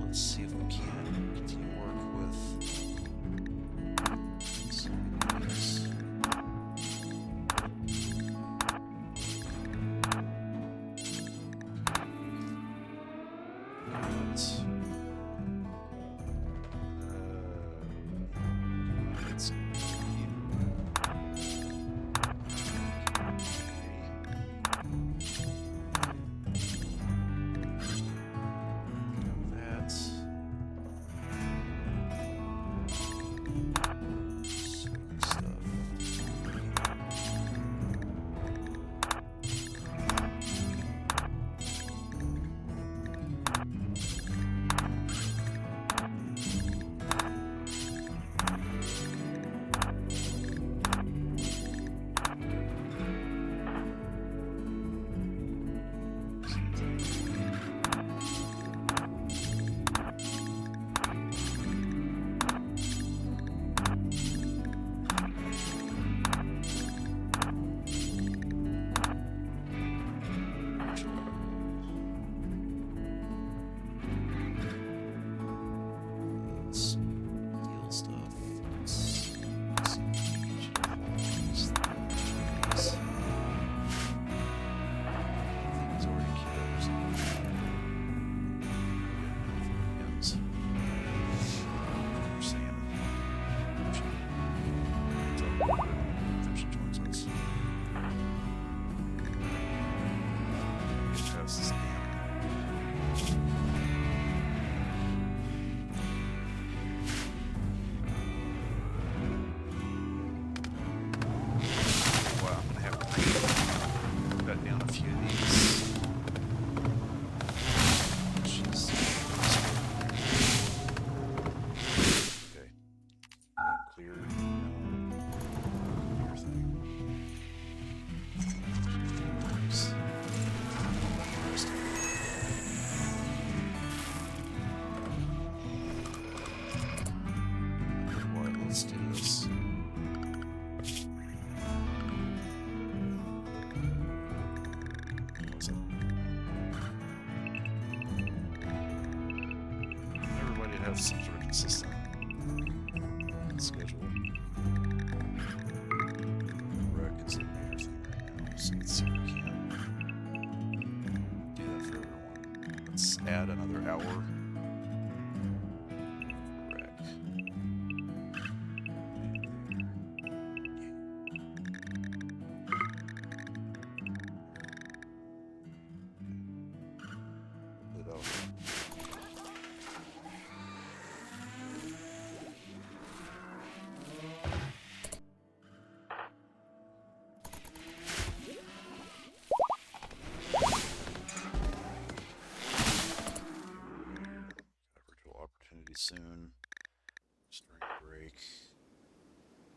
A: Let's see if we can continue work with some of these. Let's have some sort of consistent schedule. Wreck is a major thing right now, so let's see if we can do that for everyone. Let's add another hour. Wreck. Put it out. Opportunity soon. Spring break.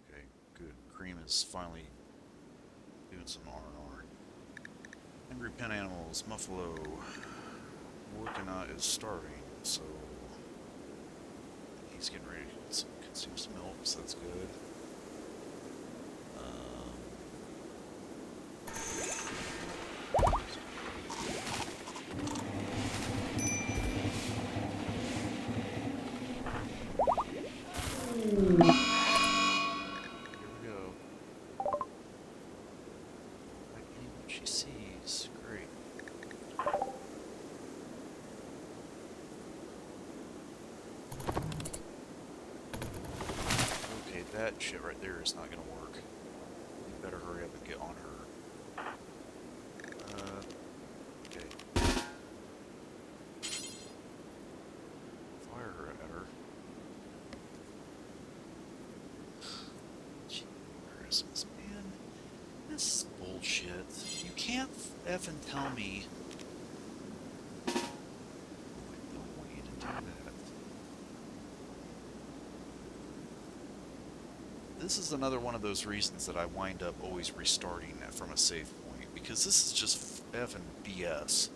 A: Okay, good. Cream is finally doing some R&R. Angry pen animals, Muffalo. Workinot is starving, so he's getting ready to consume some milk, so that's good. That shit right there is not going to work. You better hurry up and get on her. Okay. Fire her at her. Gee, Christmas, man. This is bullshit. You can't effing tell me. I don't want you to do that. This is another one of those reasons that I wind up always restarting from a save point, because this is just effing BS.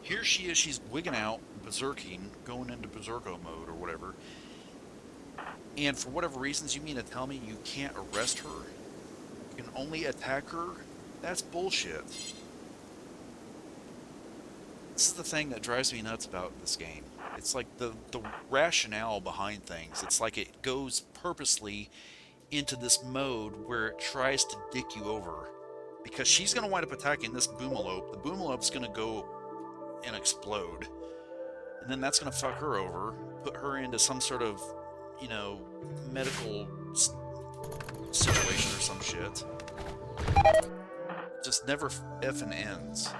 A: Here she is, she's wigging out, berserking, going into berserko mode or whatever, and for whatever reasons you mean to tell me you can't arrest her? You can only attack her? That's bullshit. This is the thing that drives me nuts about this game. It's like the rationale behind things. It's like it goes purposely into this mode where it tries to dick you over. Because she's going to wind up attacking this boomalope. The boomalope's going to go and explode. And then that's going to fuck her over. Put her into some sort of, you know, medical situation or some shit. Just never effing ends.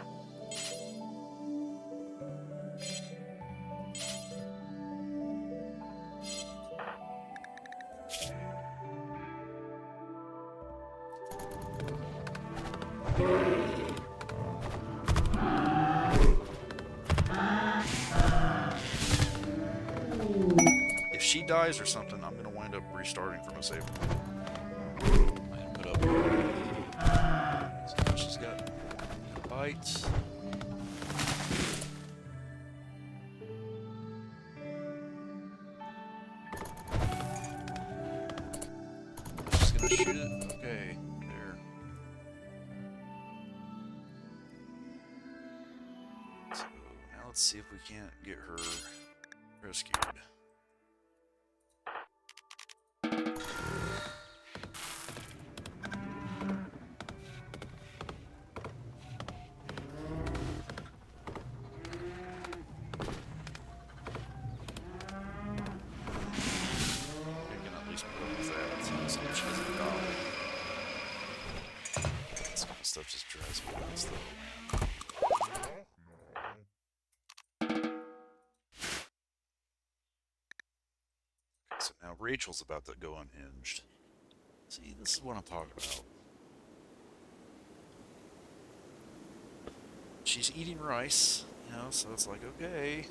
A: If she dies or something, I'm gonna wind up restarting from a save point. I put up. So now she's got a bite. She's gonna shoot it. Okay, there. So now let's see if we can't get her rescued. Stuff just drives me nuts, though. Okay, so now Rachel's about to go unhinged. See, this is what I'm talking about. She's eating rice, you know, so it's like, okay.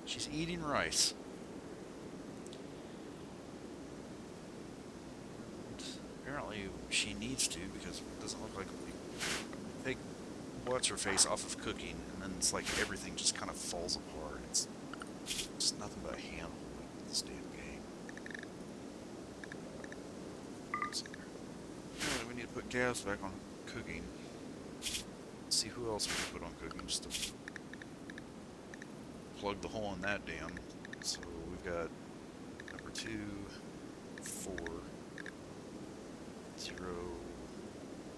A: She's eating rice. Apparently she needs to, because it doesn't look like we take what's-her-face off of cooking, and then it's like everything just kind of falls apart. It's just nothing but a handhold with this damn game. So, anyway, we need to put gas back on cooking. Let's see who else we can put on cooking, just to plug the hole in that dam. So we've got number 2, 4, 0,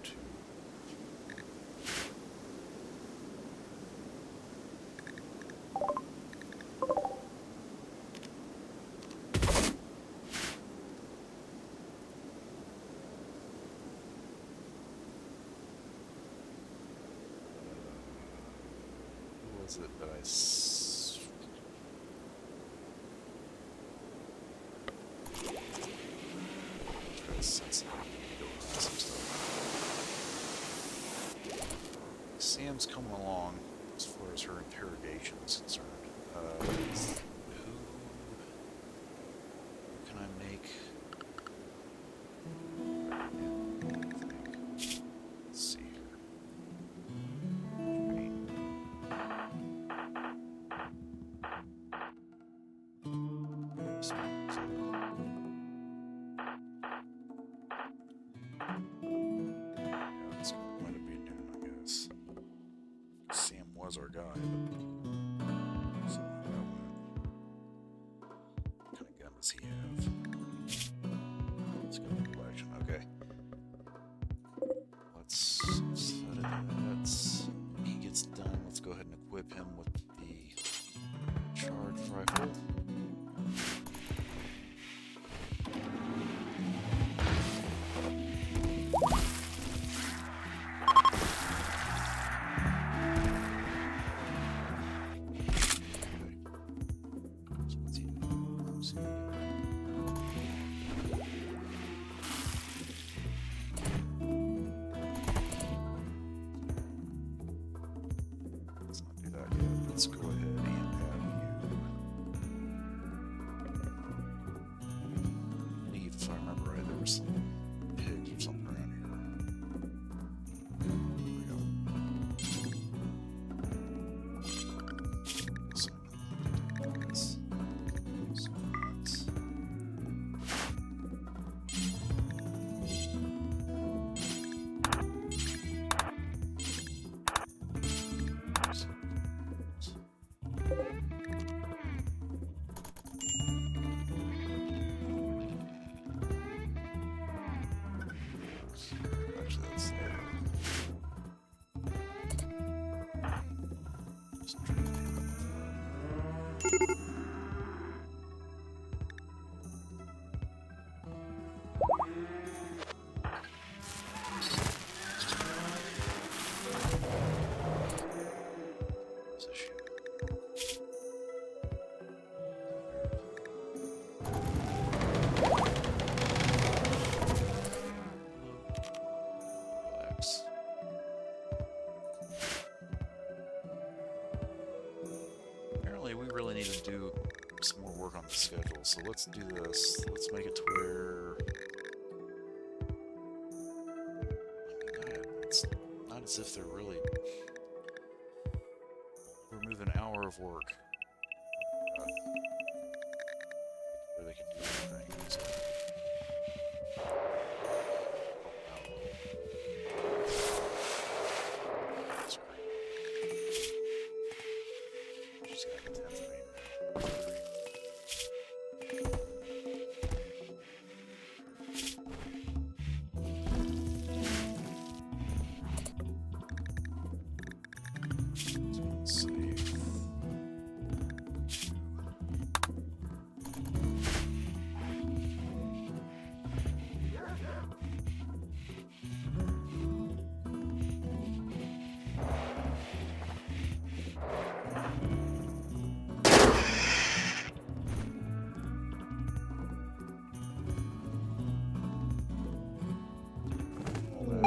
A: 2. Who was it that I Sam's coming along as far as her interrogation is concerned. Who can I make? Let's see here. Was our guy, but so what kind of gun does he have? Let's go to collection. Okay. Let's set it at when he gets done, let's go ahead and equip him with the charged rifle. Let's go ahead and have you leave. If I remember right, there were some pigs or something around here. There we go. So that's we really need to do some more work on the schedule, so let's do this. Let's make it to where it's not as if they're really remove an hour of work where they can do anything. So.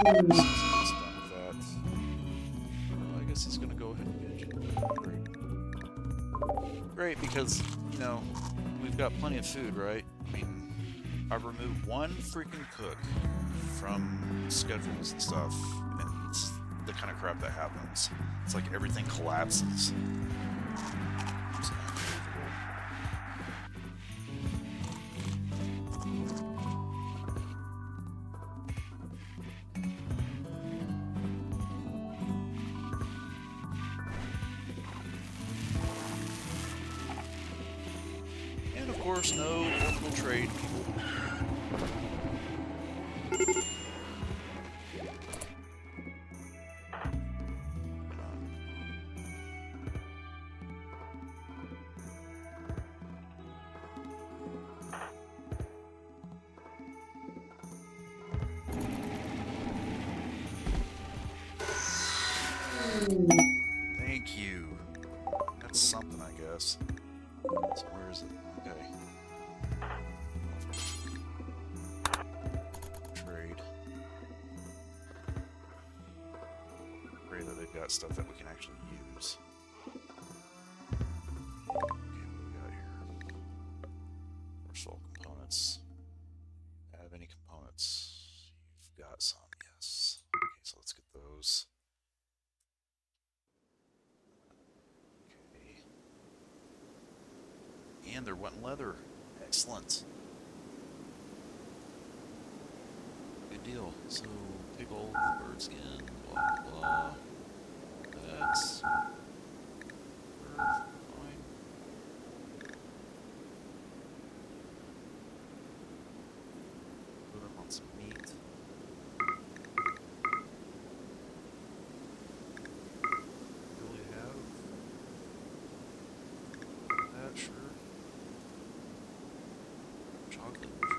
A: Done with that. Well, I guess he's gonna go ahead and finish it. Great, because, you know, we've got plenty of food, right? I mean, I've removed one freaking cook from schedules and stuff, and it's the kind of crap that happens. It's like everything collapses. So, course, no orbital trade, people. Thank you. That's something, I guess. So where is it? Okay. Trade. Pray that they've got stuff that we can actually use. Okay, what do we got here? Universal components. Have any components? You've got some, yes. Okay, so let's get those. Okay. And they're wanting leather. Excellent. Good deal. So, big old bird skin, blah, blah, blah. That's fine. Put them on some meat. Really have that, sure. Chocolate, sure.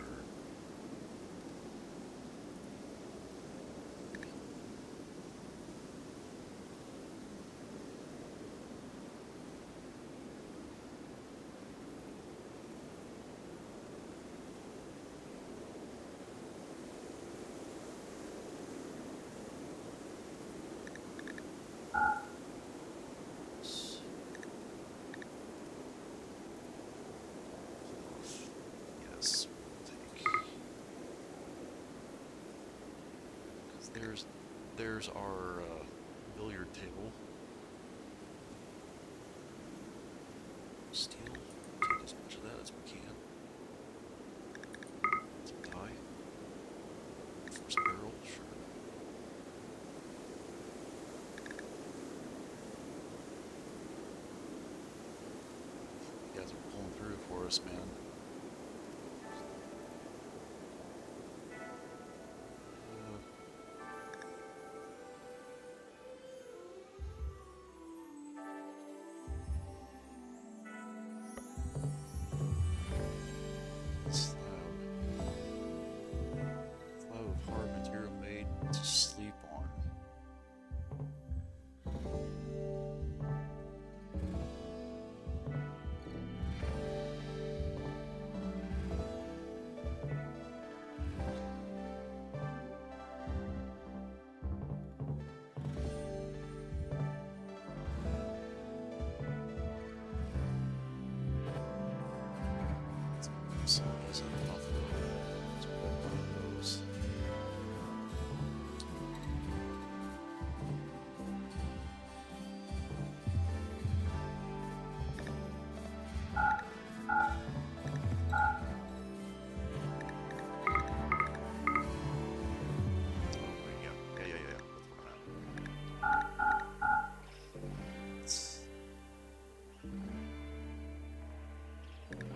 A: Yes, we'll take. There's our billiard table. Steel. Take as much of that as we can. Some tie. First barrel, sure. You guys are pulling through for us, man. Slab of hard material made to sleep on. So there's a buffalo. So we got one of those. Yeah. That's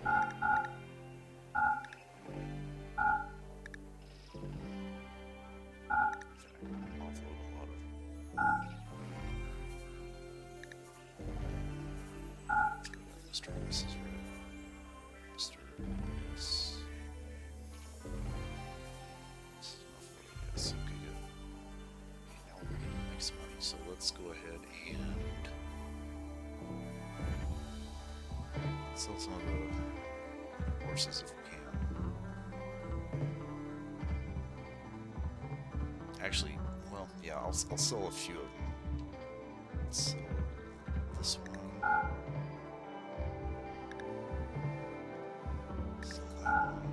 A: where I'm at. Offload a lot of. Mr. and Mrs. Red. Mr. Yes. Yes, okay, good. Okay, now we're beginning to make some money, so let's go ahead and sell some of the horses if we can. Actually, well, yeah, I'll sell a few of them. So, this one. Sell that one.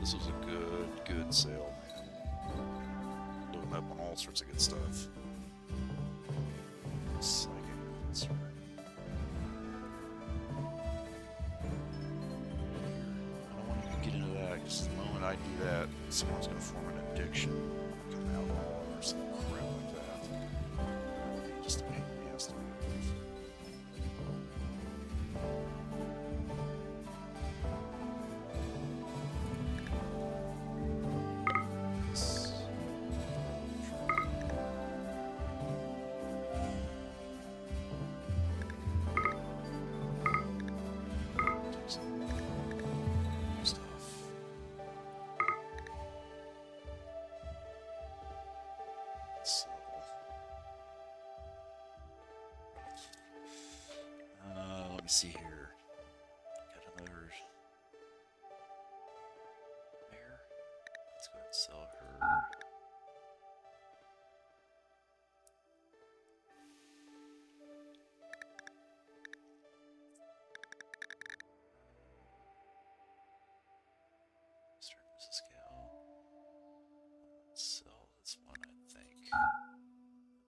A: This was a good sale, man. Loading up on all sorts of good stuff. Psychic answer. I don't want to get into that because the moment I do that, someone's going to form an addiction, like an alcohol or some crap like that. That would be just a pain in the ass to deal with. Let me see here. Got another there. Let's go ahead and sell her. Mr. and Mrs. Cow. Let's sell this one, I think.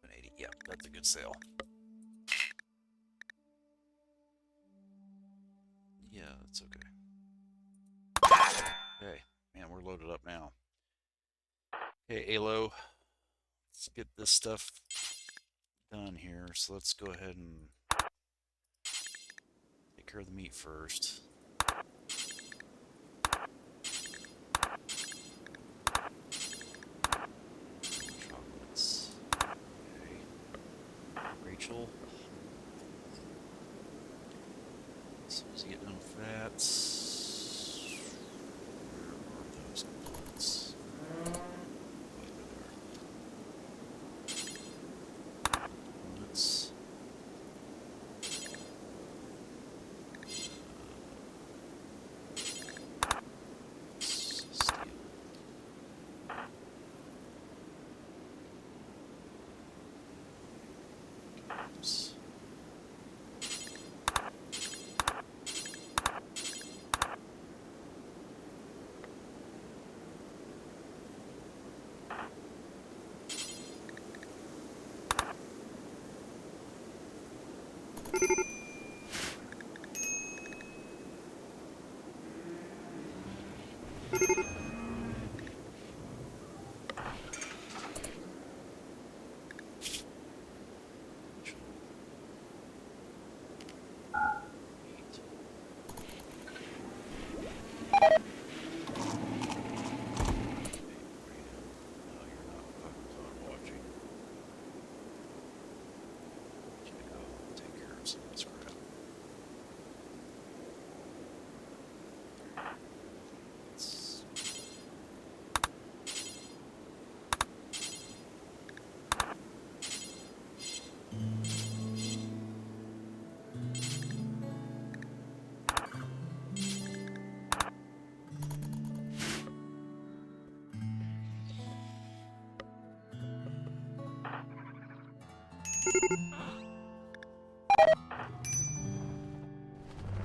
A: 180. Yep, that's a good sale. Yeah, that's okay. Okay, man, we're loaded up now. Okay, Alo, let's get this stuff done here. So let's go ahead and take care of the meat first. Chocolates. Okay. Rachel. As soon as you get done with that, where are those components? Wait, there they are. Components. Steel. Oops.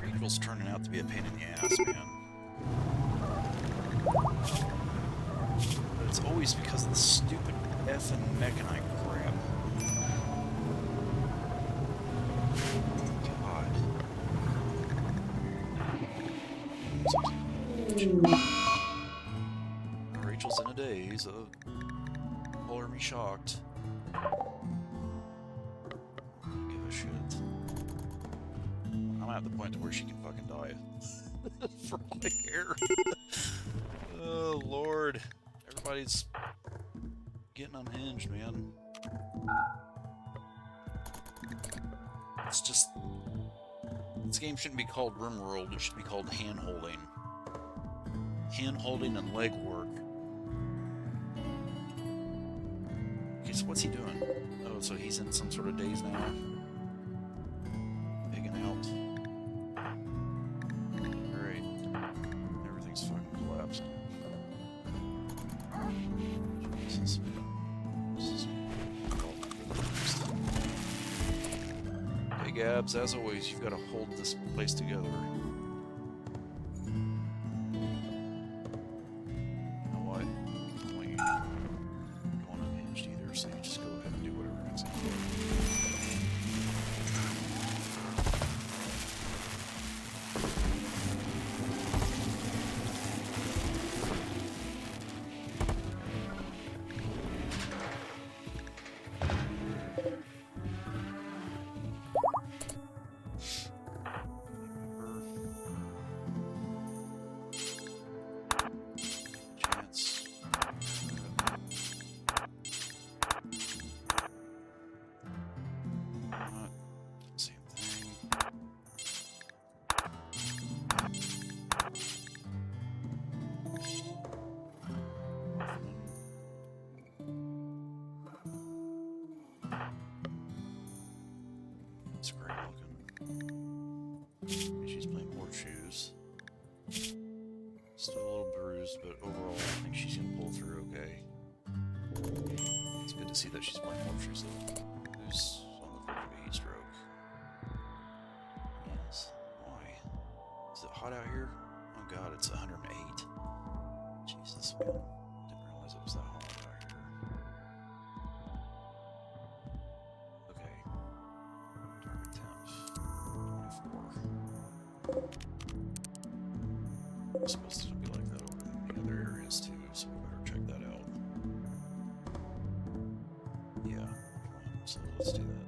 A: Rachel's turning out to be a pain in the ass, man. But it's always because of the stupid effing mechanite crap. God. Rachel's in a daze of color me shocked. Give a shit. I'm at the point to where she can fucking die for all I care. Oh Lord, everybody's getting unhinged, man. It's just, this game shouldn't be called Rimworld. It should be called hand-holding. Hand-holding and leg work. Okay, so what's he doing? Oh, so he's in some sort of daze now. Pigging out. Great. Everything's fucking collapsing. Jesus. Okay, Gabs, as always, you've got to hold this place together. She's playing horseshoes. Still a little bruised, but overall I think she's gonna pull through okay. It's good to see that she's playing horseshoes though. Who's on the verge of a heat stroke? Yes. Why? Is it hot out here? Oh god, it's 108. Jesus, man. Didn't realize it was that hot out here. Okay. Target temp 24. It's supposed to be like that over in the other areas too, so we better check that out. Yeah, so let's do that.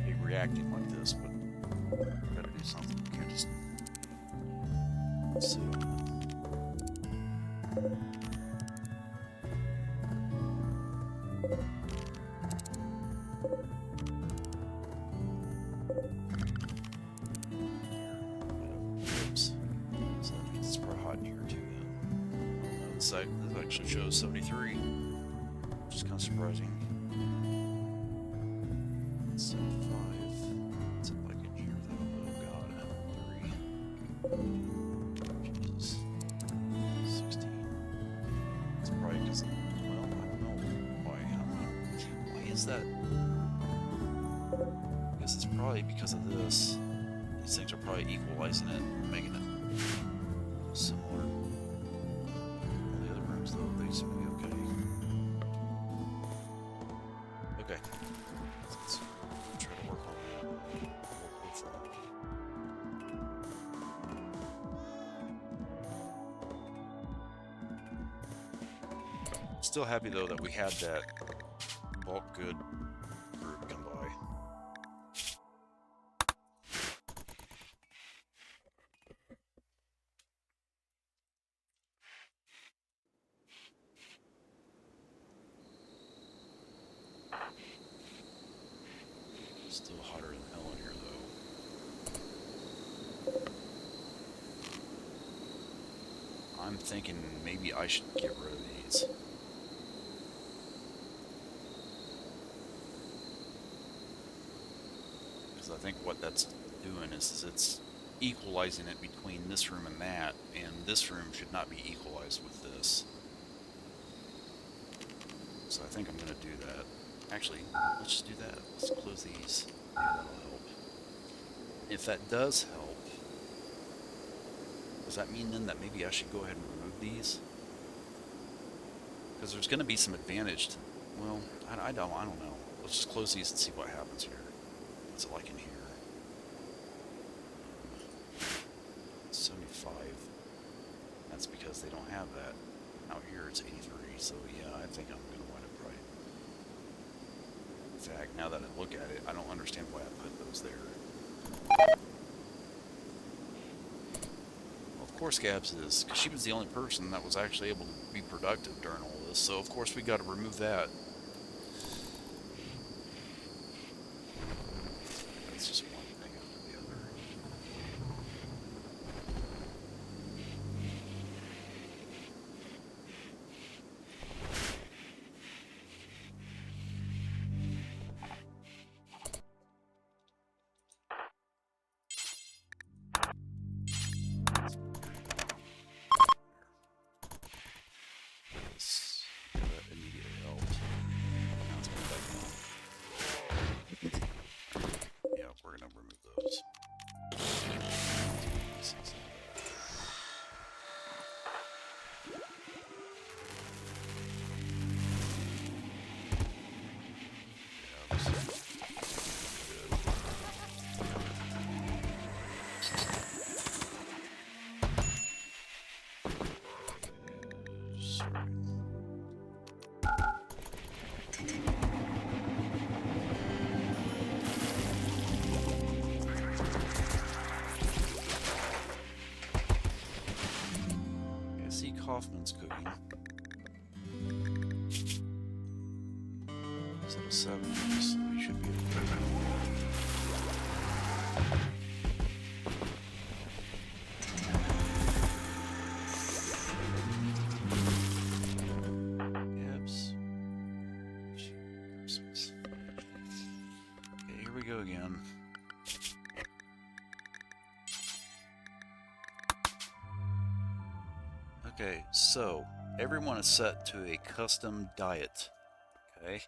A: Be reacting like this, but we gotta do something. We can't just sit on it. This actually shows 73, which is kind of surprising. 75. Let's see if I can hear that. Oh god, 3. Jesus. 16. It's probably because, well, I don't know why. Why is that? I guess it's probably because of this. These things are probably equalizing it, making it similar. Though they seem to be okay. Okay. Let's try to work on that. Still happy though that we had that bulk good group come by. Still hotter than hell in here, though. I'm thinking maybe I should get rid of these. Because I think what that's doing is it's equalizing it between this room and that, and this room should not be equalized with this. So I think I'm going to do that. Actually, let's just do that. Let's close these. Maybe that'll help. If that does help, does that mean then that maybe I should go ahead and remove these? Because there's going to be some advantage to... Well, I don't know. Let's just close these and see what happens here. What's it like in here? 75. That's because they don't have that. Out here it's 83, so yeah, I think I'm going to wind up right. In fact, now that I look at it, I don't understand why I put those there. Well, of course Gabs is, because she was the only person that was actually able to be productive during all this, so of course we got to remove that. That's just one thing after the other. We're going to remove those. Hoffman's cooking. Is it a 7? So we should be able to do that. go again. Okay, so everyone is set to a custom diet. Okay.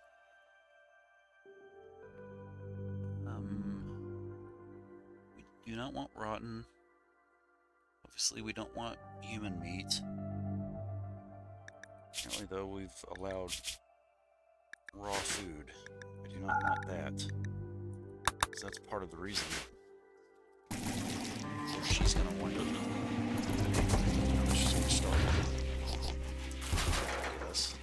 A: We do not want rotten. Obviously, we don't want human meat. Apparently, though, we've allowed raw food. I do not want that. Because that's part of the reason. So she's going to wind up. She's going to start. Yes.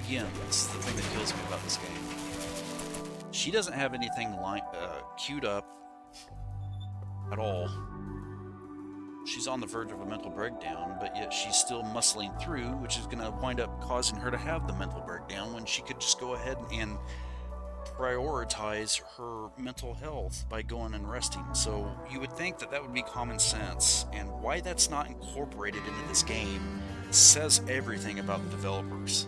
A: Again, this is the thing that kills me about this game. She doesn't have anything queued up at all. She's on the verge of a mental breakdown, but yet she's still muscling through, which is going to wind up causing her to have the mental breakdown when she could just go ahead and prioritize her mental health by going and resting. So you would think that that would be common sense, and why that's not incorporated into this game says everything about the developers.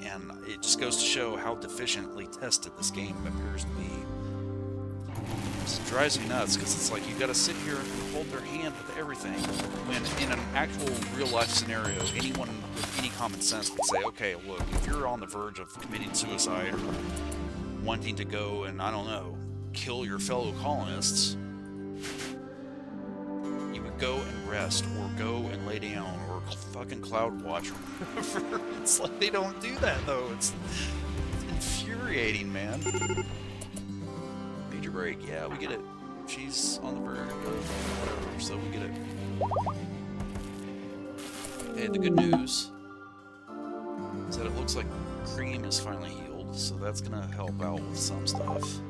A: And it just goes to show how deficiently tested this game appears to be. It drives me nuts, because it's like you got to sit here and hold their hand with everything, when in an actual real-life scenario, anyone with any common sense would say, okay, look, if you're on the verge of committing suicide or wanting to go and, I don't know, kill your fellow colonists, you would go and rest, or go and lay down, or fucking cloud watch, or whatever. It's like they don't do that, though. It's infuriating, man. Major break, yeah, we get it. She's on the verge of whatever, so we get it. Hey, the good news is that it looks like Cream is finally healed, so that's gonna help out with some stuff.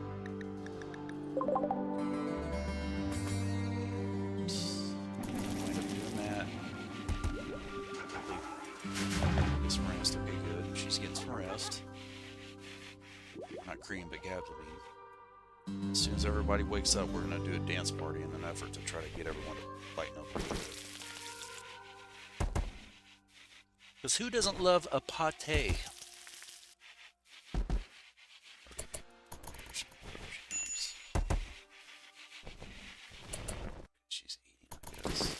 A: Cream, but Gasoline. As soon as everybody wakes up, we're going to do a dance party in an effort to try to get everyone to lighten up. Because who doesn't love a pate? She's eating, I guess.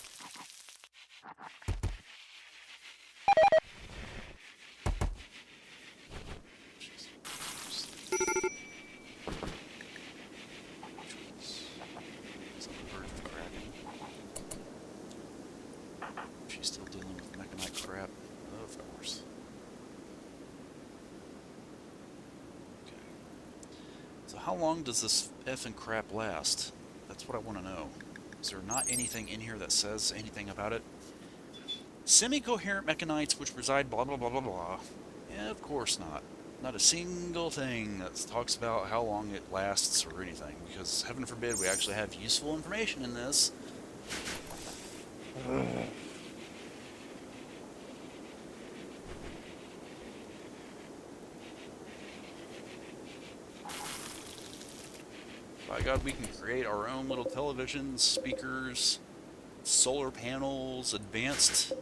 A: How long does this effing crap last? That's what I want to know. Is there not anything in here that says anything about it? Semi-coherent mechanites which reside blah blah blah blah blah. Yeah, of course not. Not a single thing that talks about how long it lasts or anything, because heaven forbid we actually have useful information in this. By God, we can create our own little televisions, speakers, solar panels, advanced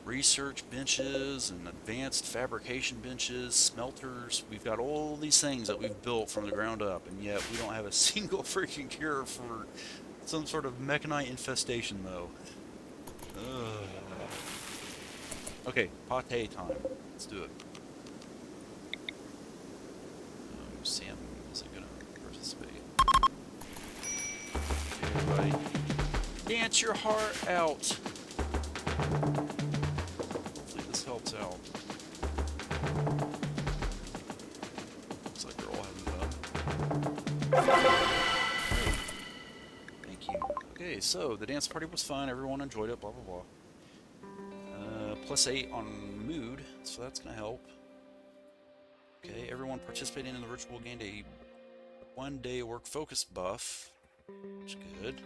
A: research benches, and advanced fabrication benches, smelters. We've got all these things that we've built from the ground up, and yet we don't have a single freaking cure for some sort of mechanite infestation, though. Ugh. Okay, pate time. Let's do it. Sam isn't gonna participate. Dance your heart out. Hopefully this helps out. Looks like they're all having fun. Thank you. Okay, so the dance party was fun. Everyone enjoyed it. Blah blah blah. +8 on mood, so that's gonna help. Okay, everyone participating in the ritual gained a 1-day work focus buff, which is good.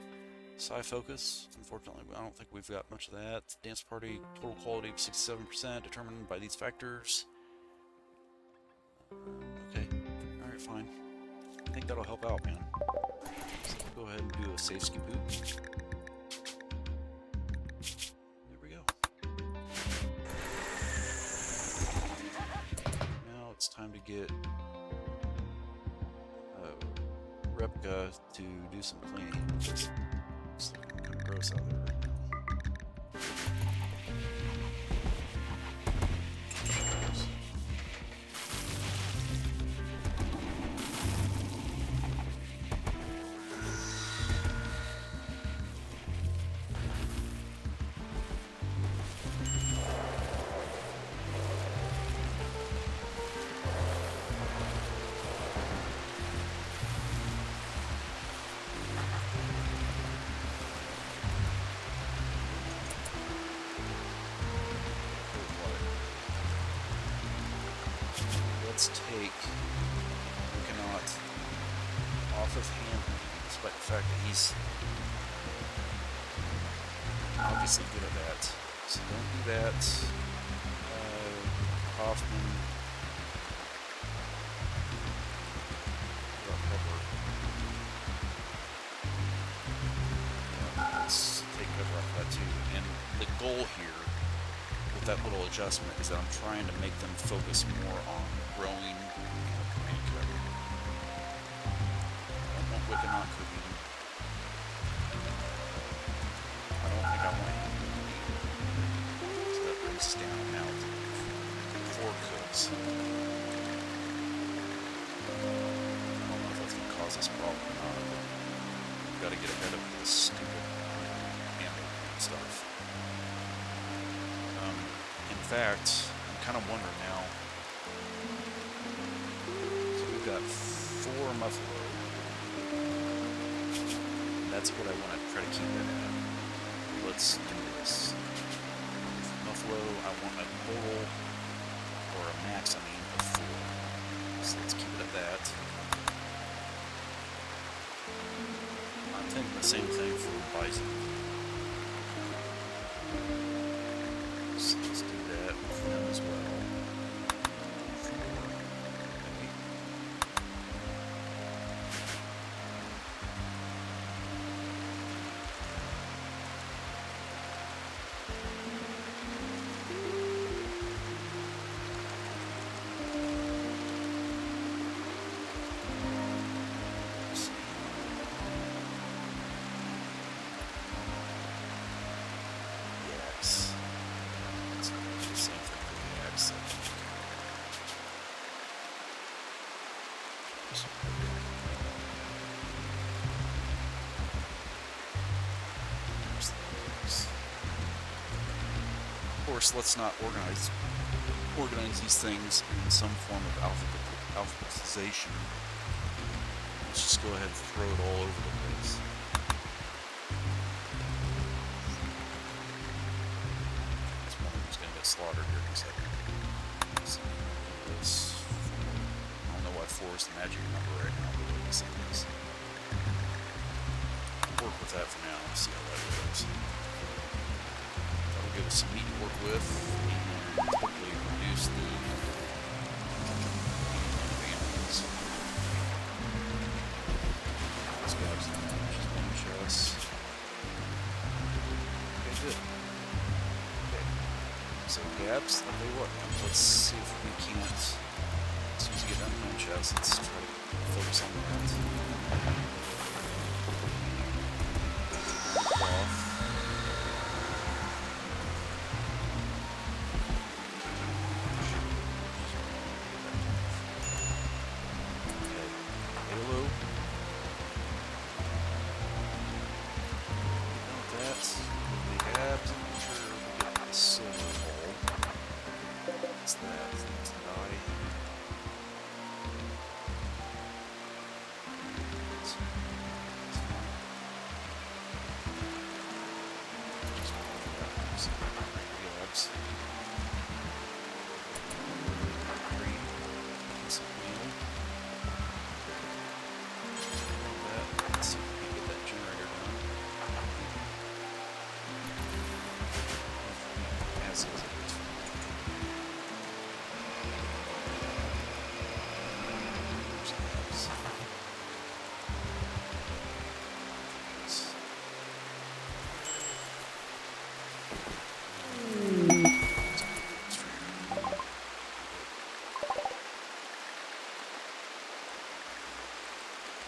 A: Psi focus, unfortunately, I don't think we've got much of that. Dance party total quality of 67%, determined by these factors. Okay, alright, fine. I think that'll help out, man. So we'll go ahead and do a save skip boot. There we go. Now it's time to get Repka to do some cleaning. It's kind of gross out there right now. Let's take Lucanot off of him, despite the fact that he's obviously good at that. So don't do that. Hoffman. Pepper. Yeah, let's take Pepper off that too. And the goal here with that little adjustment is that I'm trying to make them focus more on growing command character. I don't want Wiccanot cooking. I don't think I want him to eat. So that brings us down now to 4 cooks. I don't know if that's going to cause us a problem or not. We've got to get ahead of this stupid animal stuff. In fact, I'm kind of wondering now. So we've got 4 Muffalo. That's what I want to try to keep it at. Let's do this. Muffalo, I want a total, or a max, I mean, of 4. So let's keep it at that. I'm thinking the same thing for Bison. So let's do that with them as well. Of course, let's not organize these things in some form of alphabetization. Let's just go ahead and throw it all over the place. This one is going to get slaughtered here in a second. So, I don't know why 4 is the magic number right now, but we'll see this. Work with that for now. See how that goes. That'll give us some meat to work with, and hopefully reduce the animals. Let's grab some just one chest. Okay, good. Okay. So gaps, I'll tell you what, let's see if we can't, as soon as we get done with one chest, let's try to focus on that. Off.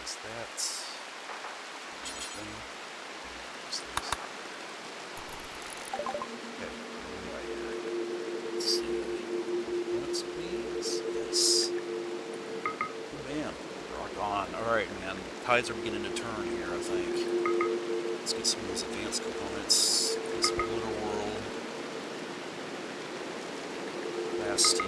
A: Is that... Okay, right here. Let's see. Let's please. Yes. Bam. Rock on. Alright, man. Tides are beginning to turn here, I think. Let's get some of these advanced components. Get some Lunar World. Bastion.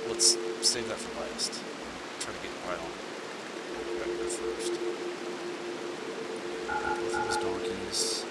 A: Let's save that for last. Try to get right on back there first. Both of those donkeys.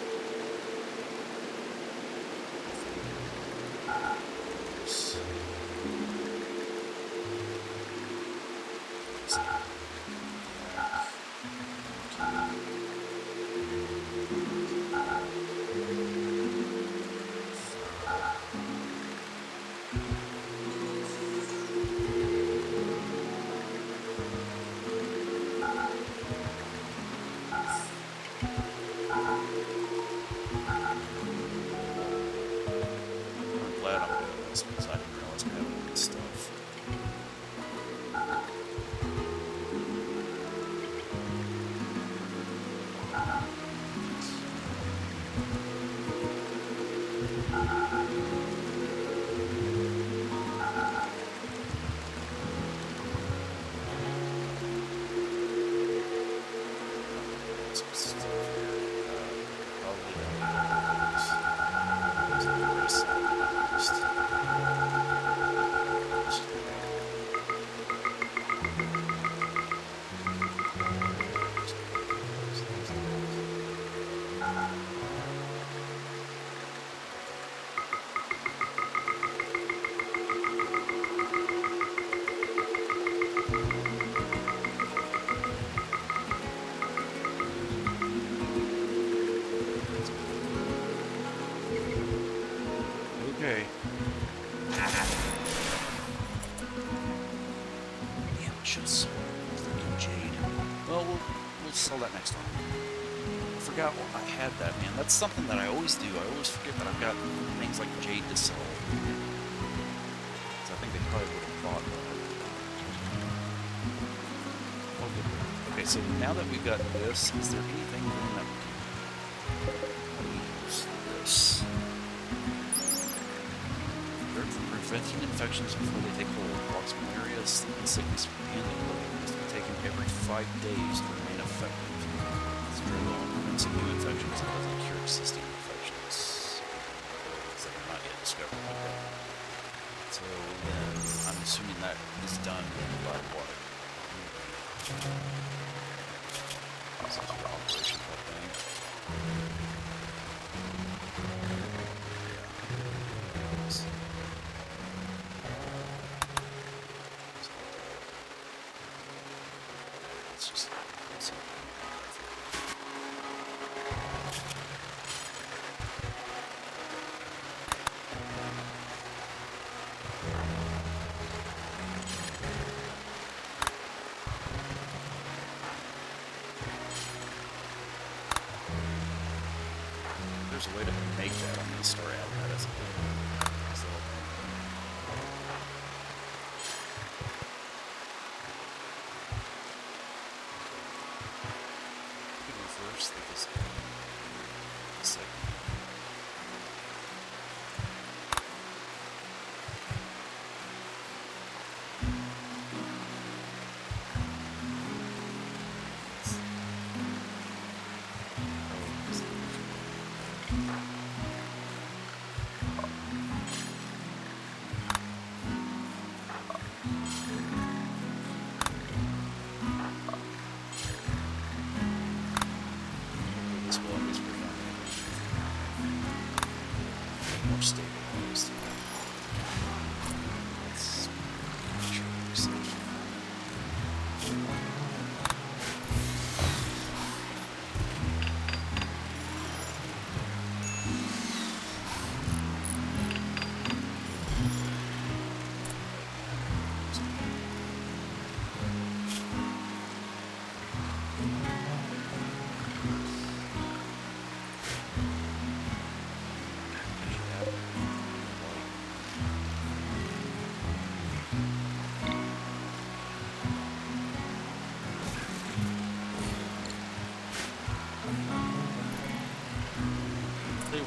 A: Okay. Damn, I should have sold freaking jade. Well, we'll sell that next time. I forgot I had that, man. That's something that I always do. I always forget that I've got things like jade to sell. So I think they probably would have bought that. Okay, so now that we've got this, is there anything that we can use this? Preventing infections before they take hold. Blocks malaria, sleeping sickness, and bloating must be taken every 5 days to remain effective. It's very long, prevents new infections and doesn't cure existing infections. That are not yet discovered. Okay. So then, I'm assuming that is done by what? This is your operation, I think. There's a way to make that. I'm going to start out that as a so. Reverse this second.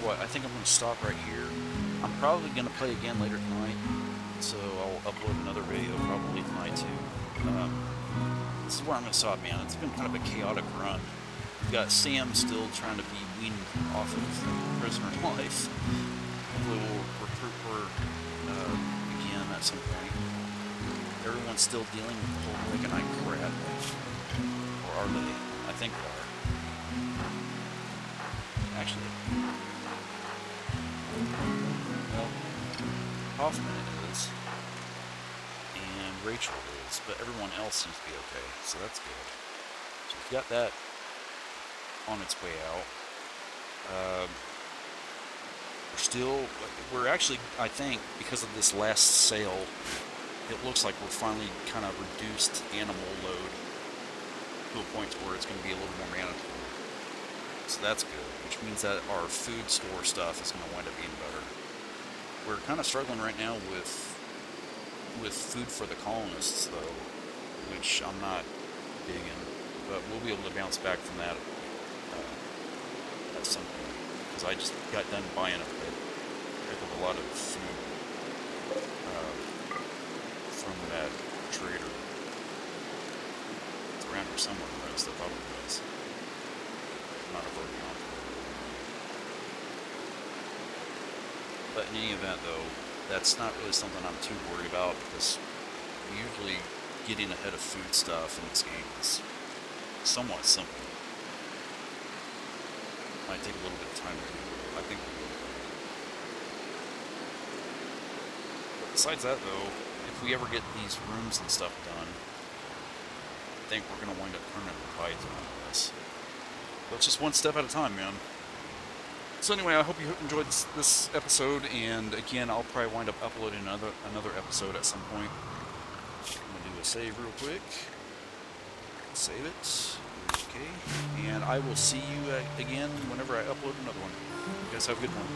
A: What, I think I'm going to stop right here. I'm probably going to play again later tonight, so I'll upload another video probably tonight too. This is where I'm going to stop, man. It's been kind of a chaotic run. We've got Sam still trying to be weaned off of prisoner life. Hopefully we'll recruit her again at some point. Everyone's still dealing with the whole mechanite crap. Or are they? I think they are. Actually, well, Hoffman is, and Rachel is, but everyone else seems to be okay, so that's good. So we've got that on its way out. We're actually, I think, because of this last sale, it looks like we're finally kind of reduced animal load to a point where it's going to be a little more manageable. So that's good, which means that our food store stuff is going to wind up being better. We're kind of struggling right now with food for the colonists, though, which I'm not digging, but we'll be able to bounce back from that at some point, because I just got done buying a heck of a lot of food from that trader. It's around here somewhere, the rest of probably was. Not a very But in any event, though, that's not really something I'm too worried about, because usually getting ahead of food stuff in this game is somewhat simple. Might take a little bit of time to do, but I think we'll be okay. But besides that, though, if we ever get these rooms and stuff done, I think we're going to wind up turning the tides on this. But it's just one step at a time, man. So anyway, I hope you enjoyed this episode, and again, I'll probably wind up uploading another episode at some point. I'm going to do a save real quick. Save it. Okay. And I will see you again whenever I upload another one. You guys have a good one.